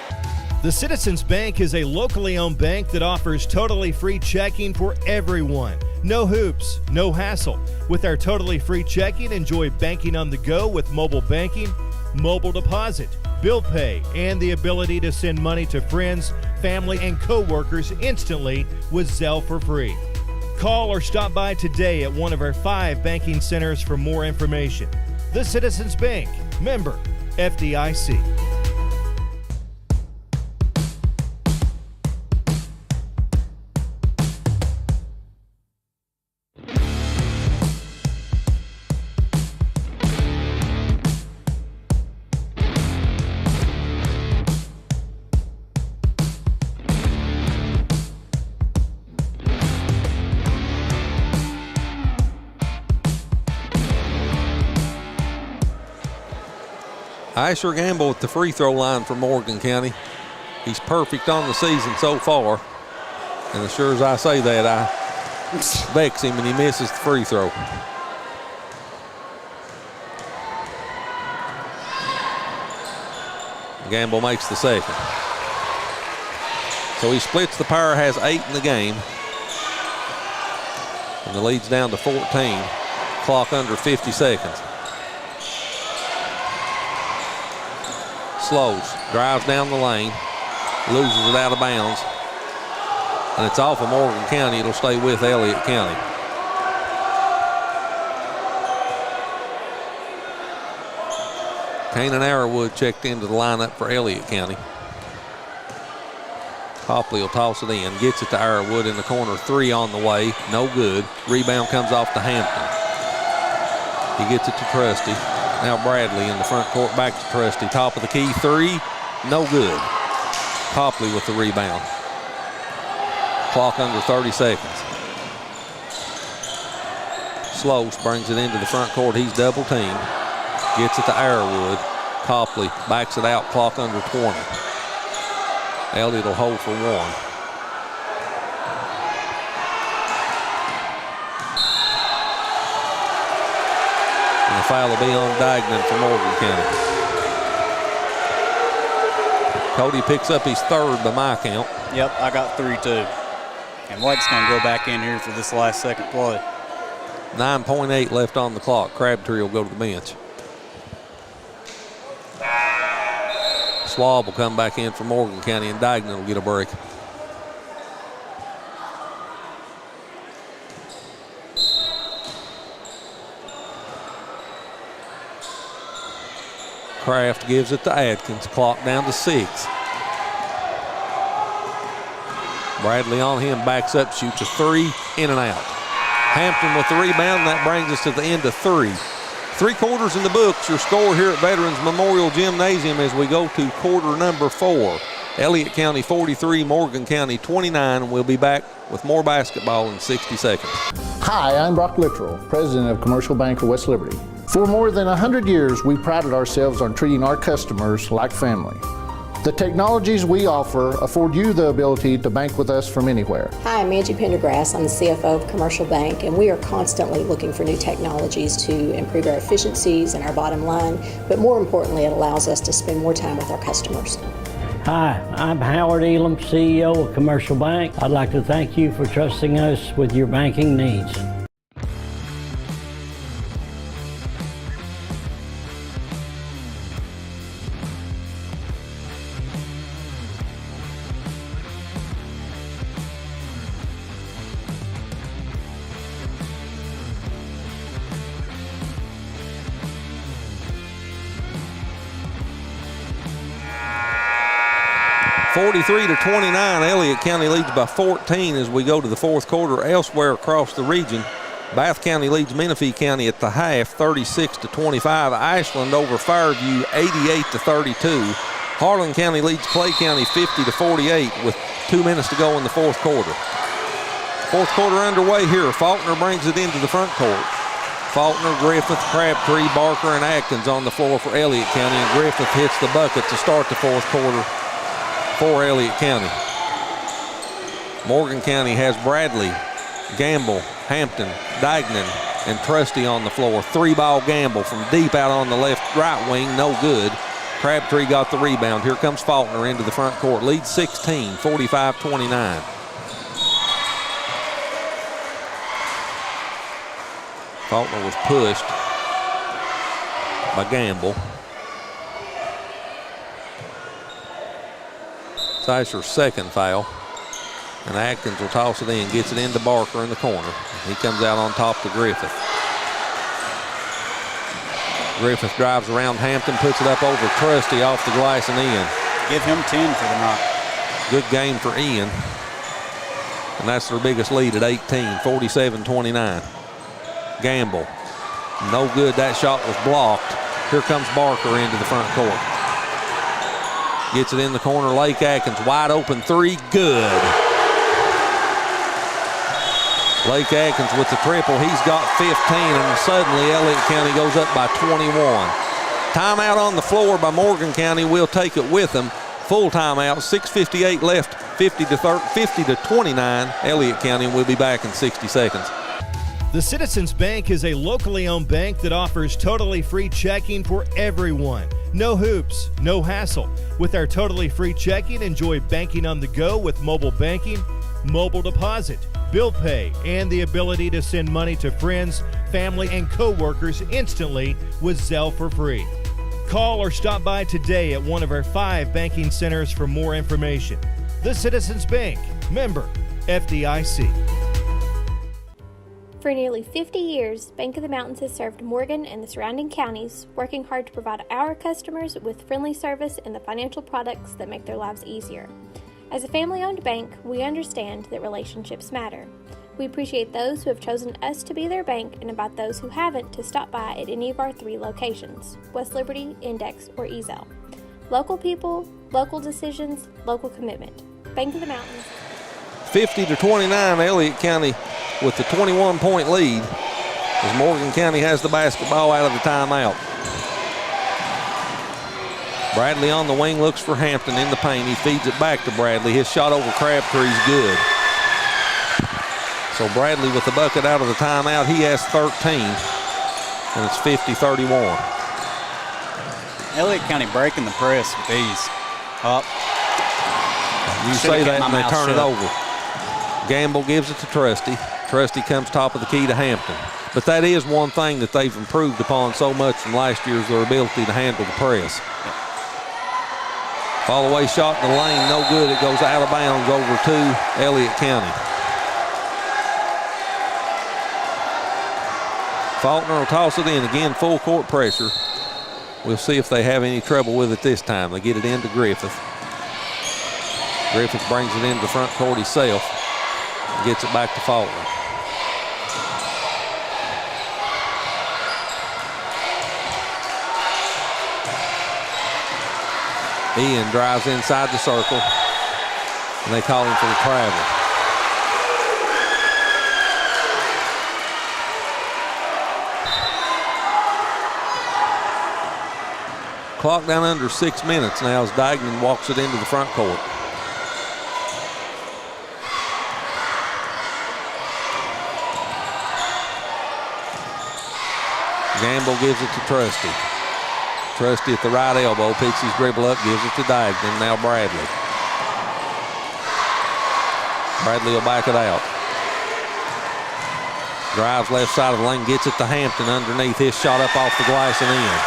The Citizens Bank is a locally owned bank that offers totally free checking for everyone. No hoops, no hassle. With our totally free checking, enjoy banking on the go with mobile banking, mobile deposit, bill pay, and the ability to send money to friends, family, and co-workers instantly with Zelle for free. Call or stop by today at one of our 5 banking centers for more information. The Citizens Bank, member FDIC. Asher Gamble at the free throw line for Morgan County. He's perfect on the season so far. And as sure as I say that, I vex him and he misses the free throw. Gamble makes the second. So he splits the pair, has 8 in the game. And the lead's down to 14. Clock under 50 seconds. Slows, drives down the lane, loses it out of bounds, and it's off of Morgan County. It'll stay with Elliott County. Kanan Arrowwood checked into the lineup for Elliott County. Copley will toss it in, gets it to Arrowwood in the corner, 3 on the way, no good. Rebound comes off to Hampton. He gets it to Trusty. Now Bradley in the front court, back to Trusty. Top of the key, 3, no good. Copley with the rebound. Clock under 30 seconds. Slose brings it into the front court. He's double teamed. Gets it to Arrowwood. Copley backs it out, clock under 20. Elliott will hold for 1. And the foul will be on Diagnan for Morgan County. Cody picks up his 3rd by my count. Yep, I got 3 too. And Blake's going to go back in here for this last second play. 9.8 left on the clock. Crabtree will go to the bench. Schwab will come back in for Morgan County, and Diagnan will get a break. Craft gives it to Atkins. Clock down to 6. Bradley on him, backs up, shoots a 3, in and out. Hampton with the rebound, and that brings us to the end of 3. 3 quarters in the books. Your score here at Veterans Memorial Gymnasium as we go to quarter number 4. Elliott County 43, Morgan County 29, and we'll be back with more basketball in 60 seconds. Hi, I'm Brock Littrell, President of Commercial Bank of West Liberty. For more than 100 years, we prided ourselves on treating our customers like family. The technologies we offer afford you the ability to bank with us from anywhere. Hi, I'm Angie Pendergrass. I'm the CFO of Commercial Bank, and we are constantly looking for new technologies to improve our efficiencies and our bottom line, but more importantly, it allows us to spend more time with our customers. Hi, I'm Howard Elam, CEO of Commercial Bank. I'd like to thank you for trusting us with your banking needs. (43-29), Elliott County leads by 14 as we go to the 4th quarter. Elsewhere across the region, Bath County leads Menifee County at the half 36-25. Ashland over Fairview 88-32. Harlan County leads Clay County 50-48 with 2 minutes to go in the fourth quarter. Fourth quarter underway here. Faulkner brings it into the front court. Faulkner, Griffith, Crabtree, Barker, and Atkins on the floor for Elliott County, and Griffith hits the bucket to start the fourth quarter for Elliott County. Morgan County has Bradley, Gamble, Hampton, Dignan, and Trusty on the floor. 3-ball Gamble from deep out on the right wing, no good. Crabtree got the rebound. Here comes Faulkner into the front court. Lead 16, 45-29. Faulkner was pushed by Gamble. Seisher's second foul. And Atkins will toss it in, gets it into Barker in the corner. He comes out on top to Griffith. Griffith drives around Hampton, puts it up over Trusty off the glass and in. Give him 10 for the night. Good game for Ian. And that's their biggest lead at 18, 47-29. Gamble, no good. That shot was blocked. Here comes Barker into the front court. Gets it in the corner. Lake Atkins, wide open three, good. Lake Atkins with the triple. He's got 15, and suddenly Elliott County goes up by 21. Timeout on the floor by Morgan County. We'll take it with them. Full timeout, 6:58 left, 50-29. Elliott County will be back in 60 seconds. The Citizens Bank is a locally owned bank that offers totally free checking for everyone. No hoops, no hassle. With our totally free checking, enjoy banking on the go with mobile banking, mobile deposit, bill pay, and the ability to send money to friends, family, and co-workers instantly with Zelle for free. Call or stop by today at one of our 5 banking centers for more information. The Citizens Bank, member FDIC. For nearly 50 years, Bank of the Mountains has served Morgan and the surrounding counties, working hard to provide our customers with friendly service and the financial products that make their lives easier. As a family-owned bank, we understand that relationships matter. We appreciate those who have chosen us to be their bank and invite those who haven't to stop by at any of our 3 locations, West Liberty, Index, or Ezell. Local people, local decisions, local commitment. Bank of the Mountains. 50-29, Elliott County with the 21-point lead as Morgan County has the basketball out of the timeout. Bradley on the wing looks for Hampton in the paint. He feeds it back to Bradley. His shot over Crabtree's good. So Bradley with the bucket out of the timeout. He has 13, and it's 50-31. Elliott County breaking the press with ease. Up. You say that and they turn it over. Gamble gives it to Trusty. Trusty comes top of the key to Hampton. But that is one thing that they've improved upon so much from last year's their ability to handle the press. Fall away shot in the lane, no good. It goes out of bounds over to Elliott County. Faulkner will toss it in. Again, full court pressure. We'll see if they have any trouble with it this time. They get it into Griffith. Griffith brings it into the front court himself. Gets it back to Faulkner. Ian drives inside the circle, and they call him for the travel. Clock down under 6 minutes now as Dignan walks it into the front court. Gamble gives it to Trusty. Trusty at the right elbow, picks his dribble up, gives it to Dignan. Now Bradley. Bradley will back it out. Drives left side of the lane, gets it to Hampton underneath. His shot up off the glass and in.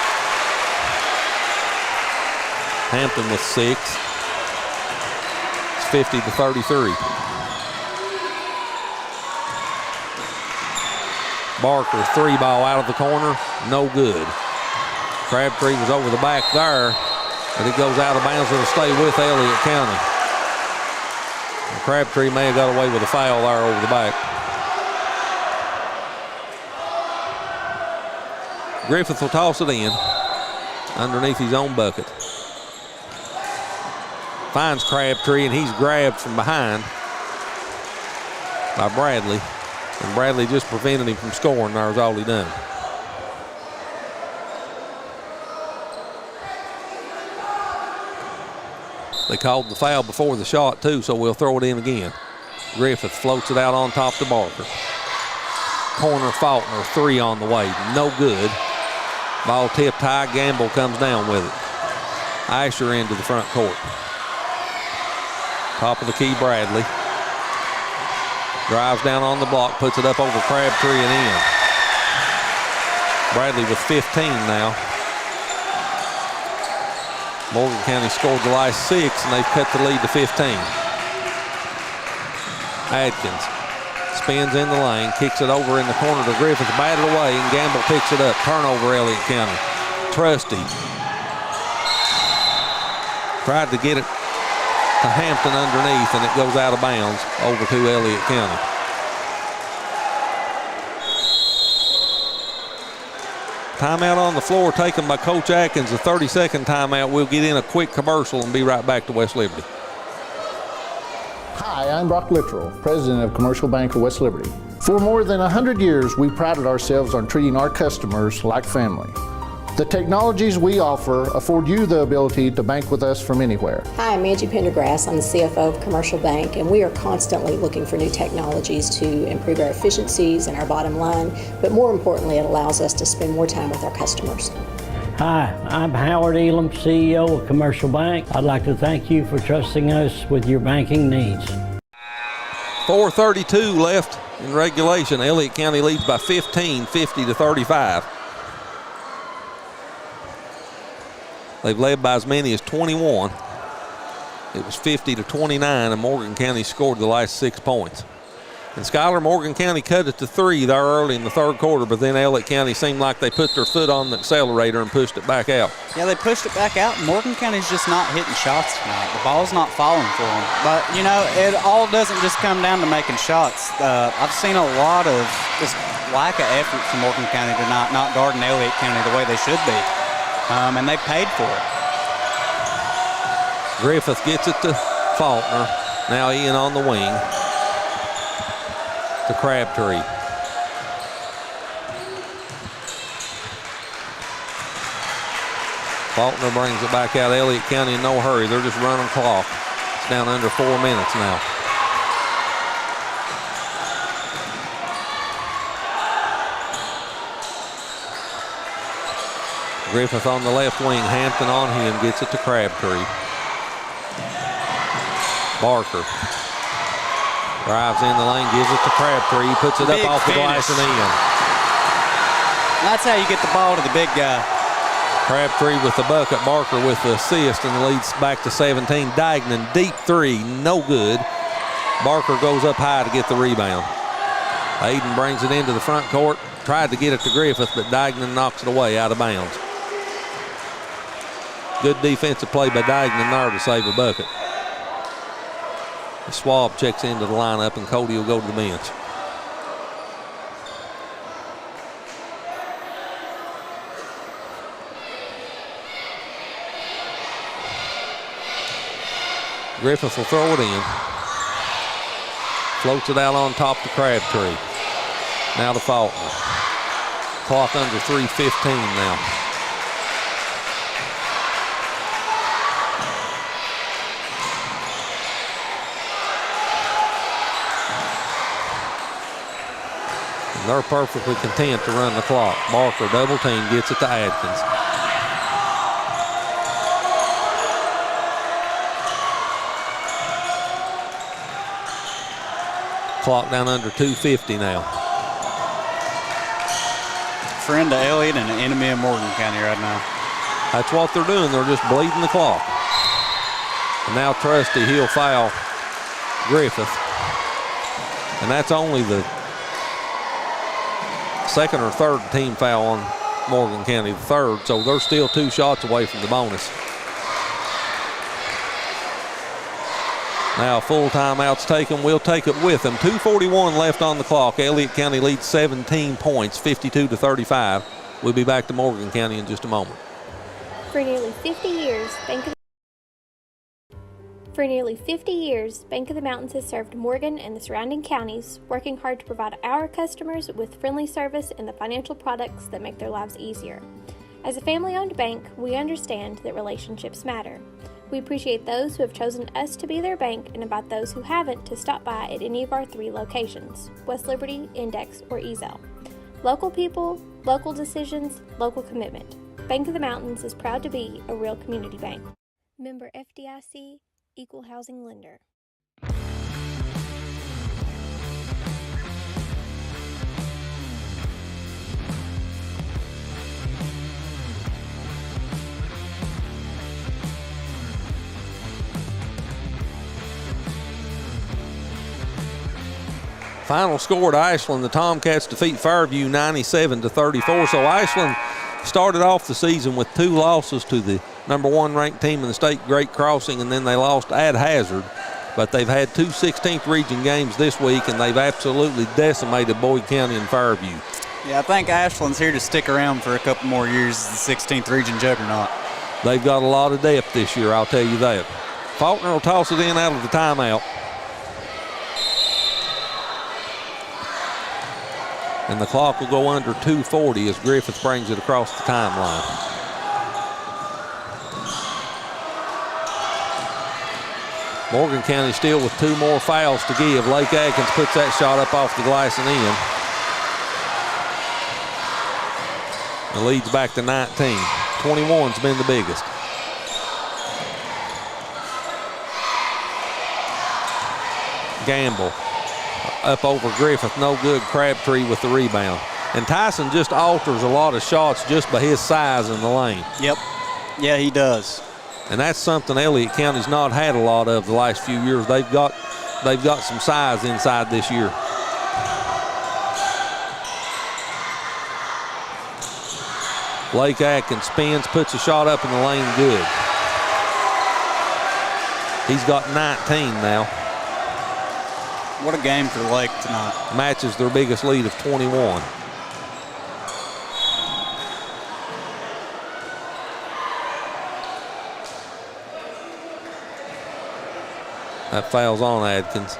Hampton with 6. It's 50-33. Barker, 3-ball out of the corner, no good. Crabtree was over the back there, but it goes out of bounds. It'll stay with Elliott County. And Crabtree may have got away with a foul there over the back. Griffith will toss it in underneath his own bucket. Finds Crabtree, and he's grabbed from behind by Bradley. And Bradley just prevented him from scoring. There's all he done. They called the foul before the shot, too, so we'll throw it in again. Griffith floats it out on top to Barker. Corner Faulkner, 3 on the way. No good. Ball tipped high. Gamble comes down with it. Asher into the front court. Top of the key, Bradley. Drives down on the block, puts it up over Crabtree and in. Bradley with 15 now. Morgan County scored the last 6, and they've cut the lead to 15. Atkins spins in the lane, kicks it over in the corner to Griffith, batted away, and Gamble picks it up. Turnover, Elliott County. Trusty tried to get it to Hampton underneath, and it goes out of bounds over to Elliott County. Timeout on the floor taken by Coach Atkins, a 30-second timeout. We'll get in a quick commercial and be right back to West Liberty. Hi, I'm Brock Littrell, President of Commercial Bank of West Liberty. For more than 100 years, we prided ourselves on treating our customers like family. The technologies we offer afford you the ability to bank with us from anywhere. Hi, I'm Angie Pendergrass. I'm the CFO of Commercial Bank, and we are constantly looking for new technologies to improve our efficiencies and our bottom line, but more importantly, it allows us to spend more time with our customers. Hi, I'm Howard Elam, CEO of Commercial Bank. I'd like to thank you for trusting us with your banking needs. 4:32 left in regulation. Elliott County leads by 15, 50-35. They've led by as many as 21. It was 50-29, and Morgan County scored the last 6 points. And Schuyler, Morgan County cut it to 3 there early in the third quarter, but then Elliott County seemed like they put their foot on the accelerator and pushed it back out. Yeah, they pushed it back out. Morgan County's just not hitting shots tonight. The ball's not falling for them. But, you know, it all doesn't just come down to making shots. I've seen a lot of just lack of effort from Morgan County tonight, not guarding Elliott County the way they should be. And they paid for it. Griffith gets it to Faulkner. Now Ian on the wing to Crabtree. Faulkner brings it back out. Elliott County in no hurry. They're just running clock. It's down under 4 minutes now. Griffith on the left wing, Hampton on him, gets it to Crabtree. Barker drives in the lane, gives it to Crabtree. He puts it up off the glass and in. That's how you get the ball to the big guy. Crabtree with the bucket, Barker with the assist, and the lead's back to 17. Dignan, deep 3, no good. Barker goes up high to get the rebound. Aiden brings it into the front court, tried to get it to Griffith, but Dignan knocks it away out of bounds. Good defensive play by Dignan there to save a bucket. Schwab checks into the lineup, and Cody will go to the bench. Griffith will throw it in. Floats it out on top to Crabtree. Now to Faulkner. Clock under 3:15 now. And they're perfectly content to run the clock. Barker double team, gets it to Atkins. Clock down under 2:50 now. Friend to Elliott and an enemy of Morgan County right now. That's what they're doing. They're just bleeding the clock. And now Trusty, he'll foul Griffith. And that's only the second or third team foul on Morgan County, the third. So they're still 2 shots away from the bonus. Now full timeout's taken. We'll take it with them. 2:41 left on the clock. Elliott County leads 17 points, 52-35. We'll be back to Morgan County in just a moment. For nearly 50 years, Bank of the Mountains has served Morgan and the surrounding counties, working hard to provide our customers with friendly service and the financial products that make their lives easier. As a family-owned bank, we understand that relationships matter. We appreciate those who have chosen us to be their bank and invite those who haven't to stop by at any of our 3 locations, West Liberty, Index, or Ezel. Local people, local decisions, local commitment. Bank of the Mountains is proud to be a real community bank. Member FDIC, Equal Housing Lender. Final score at Ashland, the Tomcats defeat Fairview 97-34. So Ashland started off the season with 2 losses to the number 1 ranked team in the state, Great Crossing, and then they lost at Hazard. But they've had 2 16th region games this week, and they've absolutely decimated Boyd County and Fairview. Yeah, I think Ashland's here to stick around for a couple more years as the 16th region juggernaut. They've got a lot of depth this year, I'll tell you that. Faulkner will toss it in out of the timeout. And the clock will go under 2:40 as Griffith brings it across the timeline. Morgan County still with 2 more fouls to give. Lake Atkins puts that shot up off the glass and in. The lead's back to 19. 21's been the biggest. Gamble up over Griffith, no good. Crabtree with the rebound. And Tyson just alters a lot of shots just by his size in the lane. Yep. Yeah, he does. And that's something Elliott County's not had a lot of the last few years. They've got some size inside this year. Lake Atkins spins, puts a shot up in the lane, good. He's got 19 now. What a game for Lake tonight. Matches their biggest lead of 21. That foul's on Atkins.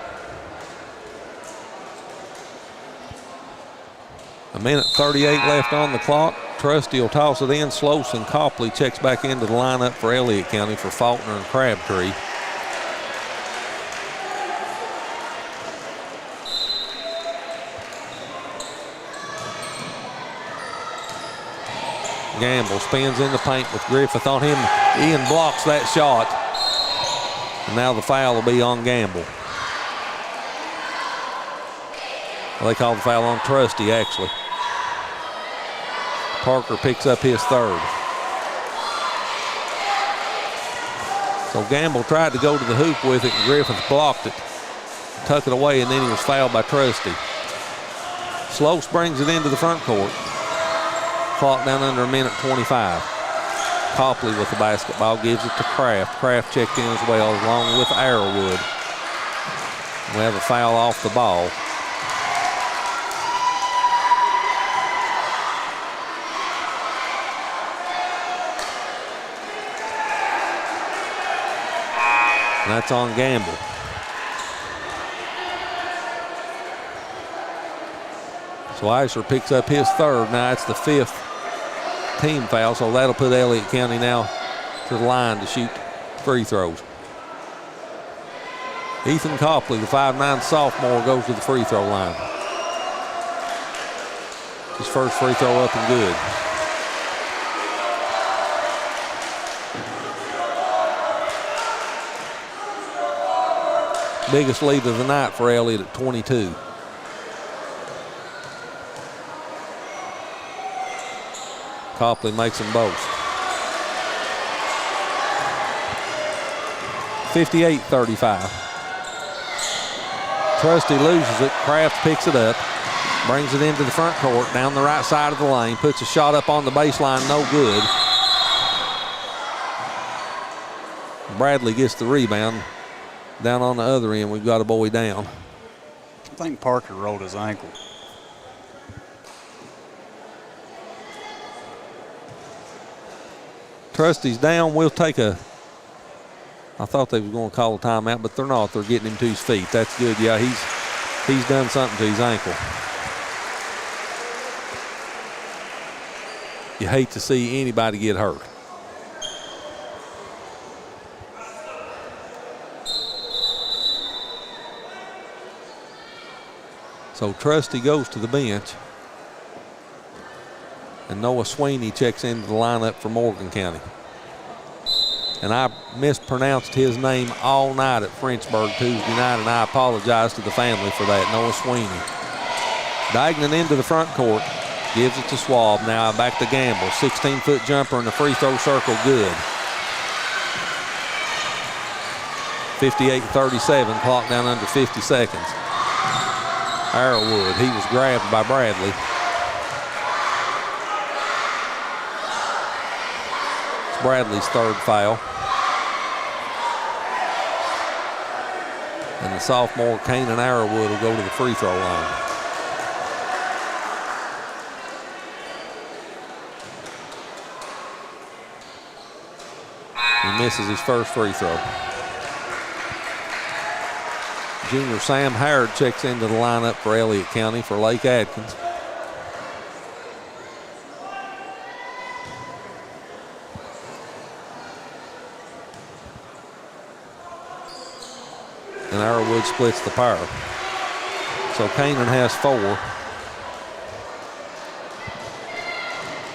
1:38 left on the clock. Trusty will toss it in. Sloson Copley checks back into the lineup for Elliott County for Faulkner and Crabtree. Gamble spins in the paint with Griffith on him. Ian blocks that shot. And now the foul will be on Gamble. Well, they call the foul on Trusty, actually. Parker picks up his 3rd. So Gamble tried to go to the hoop with it, and Griffith blocked it. Tuck it away, and then he was fouled by Trusty. Slopes brings it into the front court. Clock down under 1:25. Copley with the basketball, gives it to Craft. Craft checked in as well, along with Arrowwood. We have a foul off the ball. And that's on Gamble. So Eisler picks up his 3rd. Now it's the 5th team foul, so that'll put Elliott County now to the line to shoot free throws. Ethan Copley, the 5'9" sophomore, goes to the free throw line. His first free throw up and good. Biggest lead of the night for Elliott at 22. Copley makes them both. 58-35. Trusty loses it. Kraft picks it up, brings it into the front court, down the right side of the lane, puts a shot up on the baseline, no good. Bradley gets the rebound. Down on the other end, we've got a boy down. I think Parker rolled his ankle. Trusty's down. We'll take a, I thought they were going to call a timeout, but they're not. They're getting him to his feet. That's good. Yeah, he's done something to his ankle. You hate to see anybody get hurt. So Trusty goes to the bench. And Noah Sweeney checks into the lineup for Morgan County. And I mispronounced his name all night at Frenchburg Tuesday night, and I apologize to the family for that. Noah Sweeney. Diagonal into the front court. Gives it to Schwab. Now back to Gamble. 16-foot jumper in the free throw circle. Good. 58-37. Clock down under 50 seconds. Arrowwood. He was grabbed by Bradley. It's Bradley's third foul. And the sophomore Kanan Arrowwood will go to the free throw line. He misses his first free throw. Junior Sam Howard checks into the lineup for Elliott County for Lake Atkins. And Arrowwood splits the power. So Kanan has 4.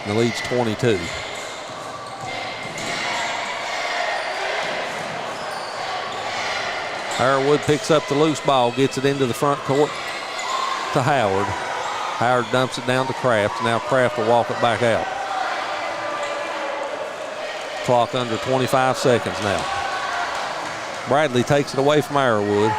And the lead's 22. Arrowwood picks up the loose ball, gets it into the front court to Howard. Howard dumps it down to Craft. Now Craft will walk it back out. Clock under 25 seconds now. Bradley takes it away from Arrowwood.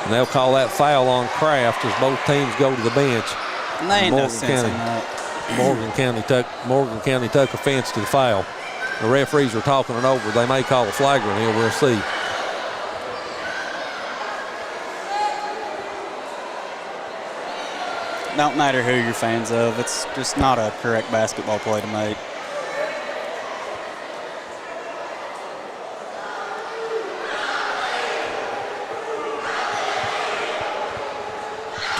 And they'll call that foul on Craft as both teams go to the bench. And there ain't no sense in that. Morgan County took offense to the foul. The referees are talking it over. They may call a flagrant here. We'll see. Don't matter who you're fans of. It's just not a correct basketball play to make.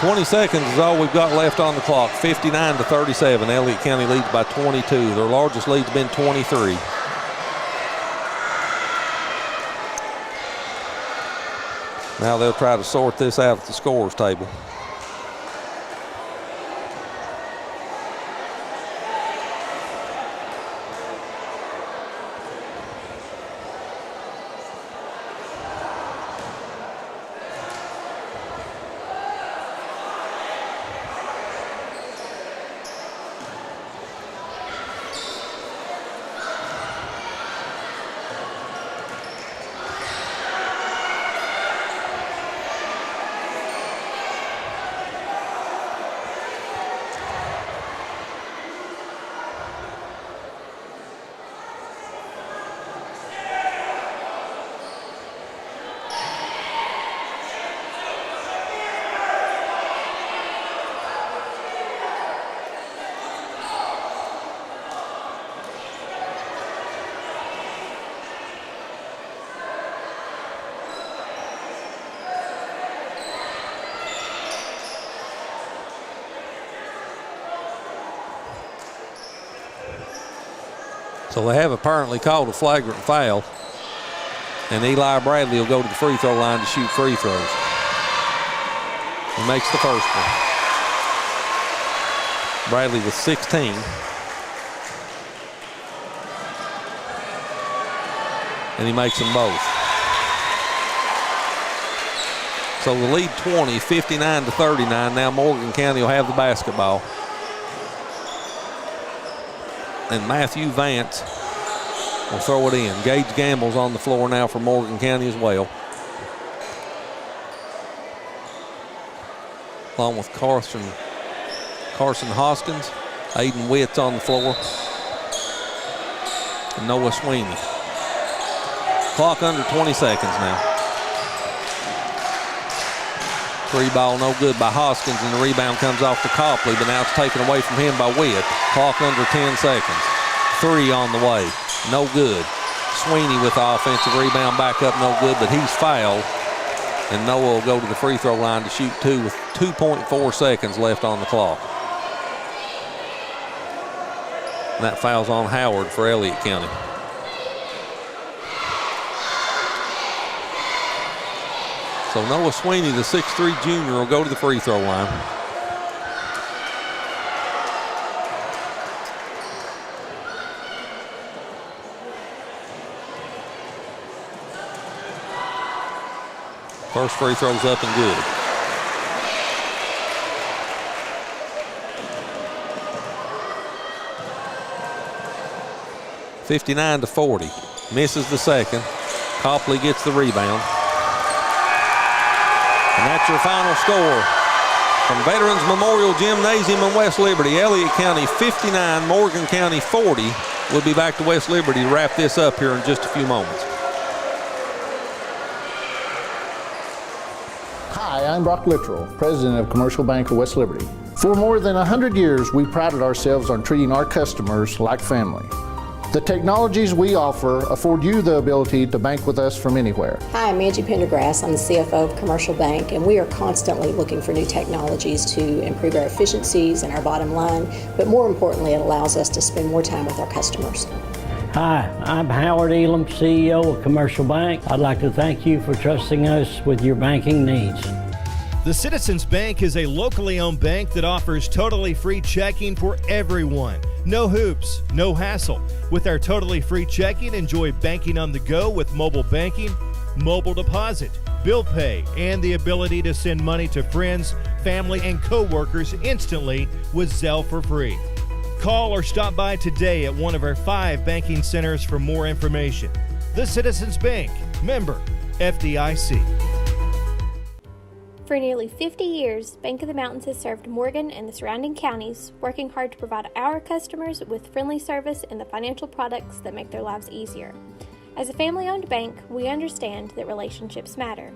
20 seconds is all we've got left on the clock. 59-37. Elliott County leads by 22. Their largest lead's been 23. Now they'll try to sort this out at the scorers table. So they have apparently called a flagrant foul. And Eli Bradley will go to the free throw line to shoot free throws. He makes the first one. Bradley with 16. And he makes them both. So the lead 20, 59-39. Now Morgan County will have the basketball. And Matthew Vance will throw it in. Gage Gamble's on the floor now for Morgan County as well, along with Carson Hoskins. Aiden Witt's on the floor, and Noah Sweeney. Clock under 20 seconds now. Three ball no good by Hoskins, and the rebound comes off to Copley, but now it's taken away from him by Witt. Clock under 10 seconds. Three on the way, no good. Sweeney with the offensive rebound, back up, no good, but he's fouled. And Noah will go to the free throw line to shoot two with 2.4 seconds left on the clock. And that foul's on Howard for Elliott County. So Noah Sweeney, the 6'3" junior, will go to the free throw line. First free throw's up and good. (59-40). Misses the second. Copley gets the rebound. And that's your final score from Veterans Memorial Gymnasium in West Liberty. Elliott County 59, Morgan County 40. We'll be back to West Liberty to wrap this up here in just a few moments. Hi, I'm Brock Littrell, President of Commercial Bank of West Liberty. For more than 100 years, we prided ourselves on treating our customers like family. The technologies we offer afford you the ability to bank with us from anywhere. Hi, I'm Angie Pendergrass. I'm the CFO of Commercial Bank, and we are constantly looking for new technologies to improve our efficiencies and our bottom line, but more importantly, it allows us to spend more time with our customers. Hi, I'm Howard Elam, CEO of Commercial Bank. I'd like to thank you for trusting us with your banking needs. The Citizens Bank is a locally owned bank that offers totally free checking for everyone. No hoops, no hassle. With our totally free checking, enjoy banking on the go with mobile banking, mobile deposit, bill pay, and the ability to send money to friends, family, and co-workers instantly with Zelle for free. Call or stop by today at one of our 5 banking centers for more information. The Citizens Bank, member FDIC. For nearly 50 years, Bank of the Mountains has served Morgan and the surrounding counties, working hard to provide our customers with friendly service and the financial products that make their lives easier. As a family-owned bank, we understand that relationships matter.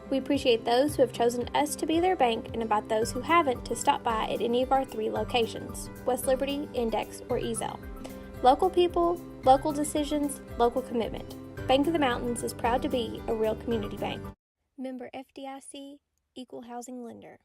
We appreciate those who have chosen us to be their bank and invite those who haven't to stop by at any of our 3 locations, West Liberty, Index, or Ezell. Local people, local decisions, local commitment. Bank of the Mountains is proud to be a real community bank. Member FDIC, Equal Housing Lender.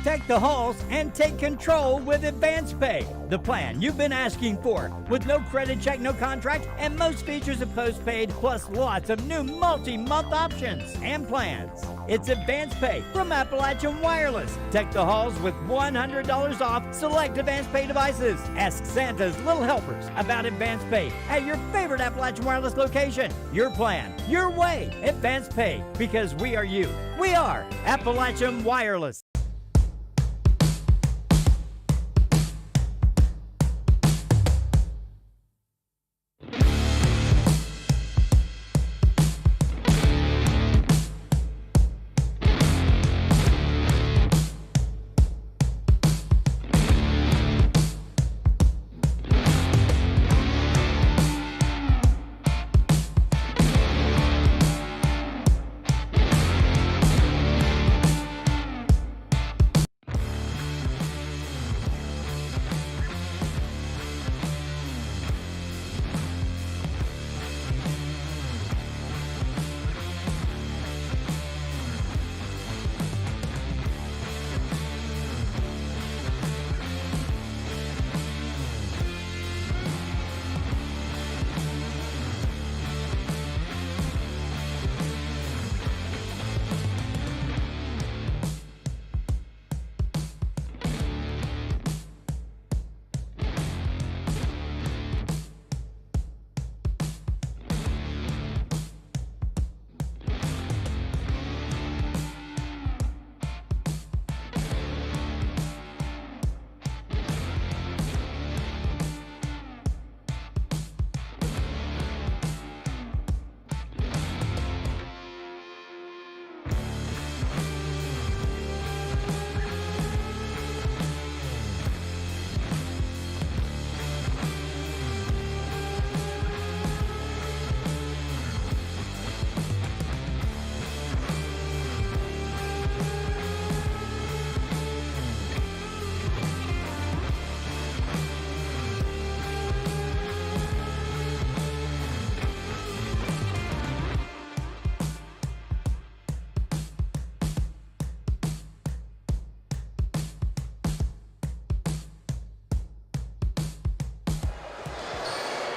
Take the halls and take control with Advance Pay, the plan you've been asking for, with no credit check, no contract, and most features of postpaid, plus lots of new multi-month options and plans. It's Advance Pay from Appalachian Wireless. Take the halls with $100 off select Advance Pay devices. Ask Santa's Little Helpers about Advance Pay at your favorite Appalachian Wireless location. Your plan, your way. Advance Pay, because we are you. We are Appalachian Wireless.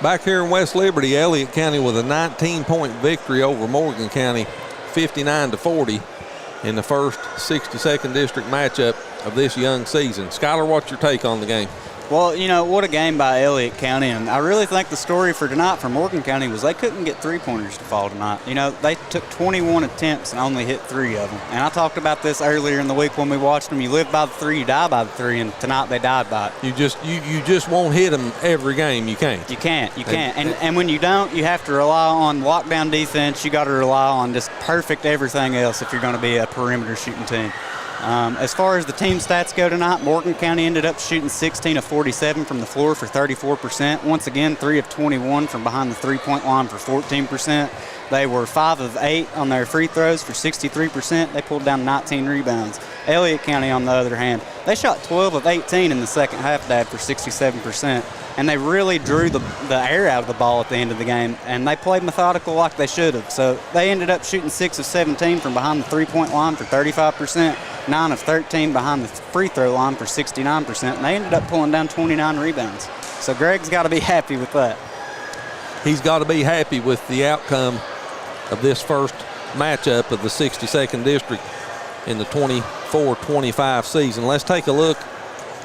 Back here in West Liberty, Elliott County with a 19-point victory over Morgan County, 59-40 in the first 62nd District matchup of this young season. Skylar, what's your take on the game? Well, you know, what a game by Elliott County, and I really think the story for tonight for Morgan County was they couldn't get three-pointers to fall tonight. You know, they took 21 attempts and only hit 3 of them. And I talked about this earlier in the week when we watched them. You live by the 3, you die by the 3, and tonight they died by it. You just won't hit them every game. You can't. You can't. And when you don't, you have to rely on lockdown defense. You got to rely on just perfect everything else if you're going to be a perimeter shooting team. As far as the team stats go tonight, Morgan County ended up shooting 16 of 47 from the floor for 34%. Once again, 3 of 21 from behind the three-point line for 14%. They were 5 of 8 on their free throws for 63%. They pulled down 19 rebounds. Elliott County, on the other hand, they shot 12 of 18 in the second half, Dad, for 67%. And they really drew the air out of the ball at the end of the game, and they played methodical like they should have. So they ended up shooting 6 of 17 from behind the three-point line for 35%, 9 of 13 behind the free throw line for 69%, and they ended up pulling down 29 rebounds. So Greg's got to be happy with that. He's got to be happy with the outcome of this first matchup of the 62nd District in the 24-25 season. Let's take a look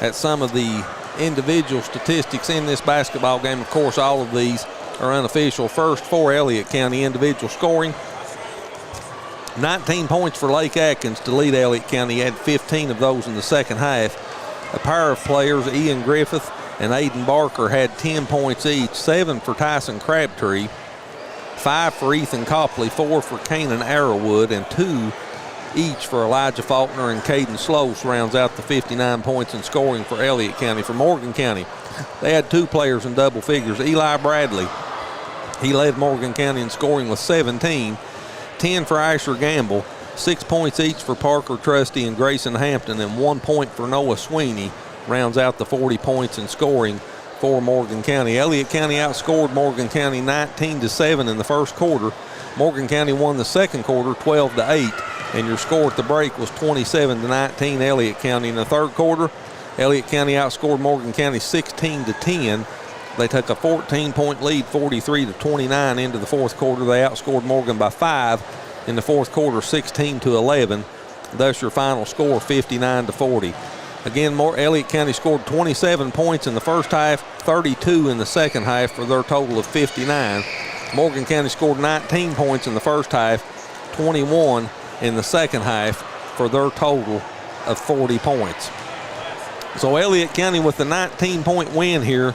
at some of the individual statistics in this basketball game. Of course, all of these are unofficial. First, for Elliott County individual scoring. 19 points for Lake Atkins to lead Elliott County. He had 15 of those in the second half. A pair of players, Ian Griffith and Aiden Barker, had 10 points each. 7 for Tyson Crabtree, 5 for Ethan Copley, 4 for Kanan Arrowwood, and 2 each for Elijah Faulkner and Caden Slose rounds out the 59 points in scoring for Elliott County. For Morgan County, they had 2 players in double figures. Eli Bradley, he led Morgan County in scoring with 17. 10 for Asher Gamble, 6 points each for Parker Trusty and Grayson Hampton, and 1 point for Noah Sweeney rounds out the 40 points in scoring for Morgan County. Elliott County outscored Morgan County 19-7 in the first quarter. Morgan County won the second quarter 12-8, and your score at the break was 27-19 Elliott County. In the third quarter, Elliott County outscored Morgan County 16-10. They took a 14-point lead, 43-29 into the fourth quarter. They outscored Morgan by 5 in the fourth quarter, 16-11. Thus your final score, 59-40. Again, Elliott County scored 27 points in the first half, 32 in the second half for their total of 59. Morgan County scored 19 points in the first half, 21 in the second half for their total of 40 points. So Elliott County with the 19-point win here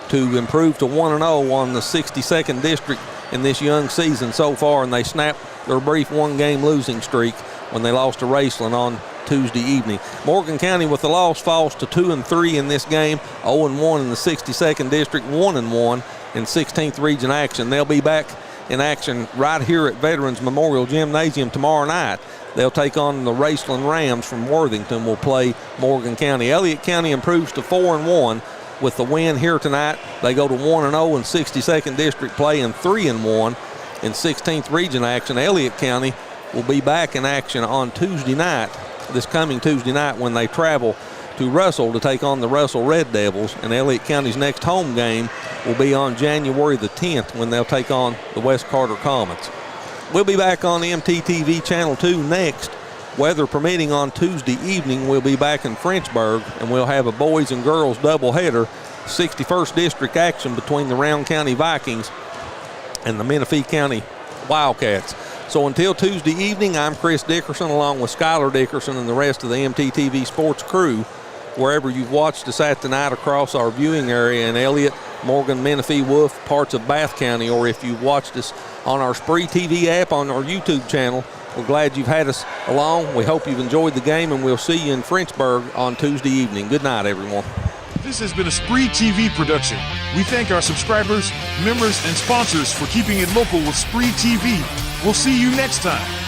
to improve to 1-0 on the 62nd District in this young season so far, and they snapped their brief one-game losing streak when they lost to Raceland on Tuesday evening. Morgan County with the loss falls to 2-3 in this game, 0-1 in the 62nd District, 1-1 in 16th Region action. They'll be back in action right here at Veterans Memorial Gymnasium tomorrow night. They'll take on the Raceland Rams from Worthington. Will play Morgan County. Elliott County improves to 4-1 with the win here tonight. They go to 1-0 in 62nd District play and 3-1 in 16th Region action. Elliott County will be back in action on Tuesday night, this coming Tuesday night, when they travel to Russell to take on the Russell Red Devils. And Elliott County's next home game will be on January the 10th when they'll take on the West Carter Comets. We'll be back on MTTV Channel 2 next. Weather permitting on Tuesday evening, we'll be back in Frenchburg, and we'll have a boys and girls doubleheader, 61st District action between the Round County Vikings and the Menifee County Wildcats. So until Tuesday evening, I'm Chris Dickerson along with Skylar Dickerson and the rest of the MTTV Sports crew. Wherever you've watched us at tonight across our viewing area in Elliott, Morgan, Menifee, Wolf, parts of Bath County, or if you've watched us on our Spree TV app on our YouTube channel, we're glad you've had us along. We hope you've enjoyed the game, and we'll see you in Frenchburg on Tuesday evening. Good night, everyone. This has been a Spree TV production. We thank our subscribers, members, and sponsors for keeping it local with Spree TV. We'll see you next time.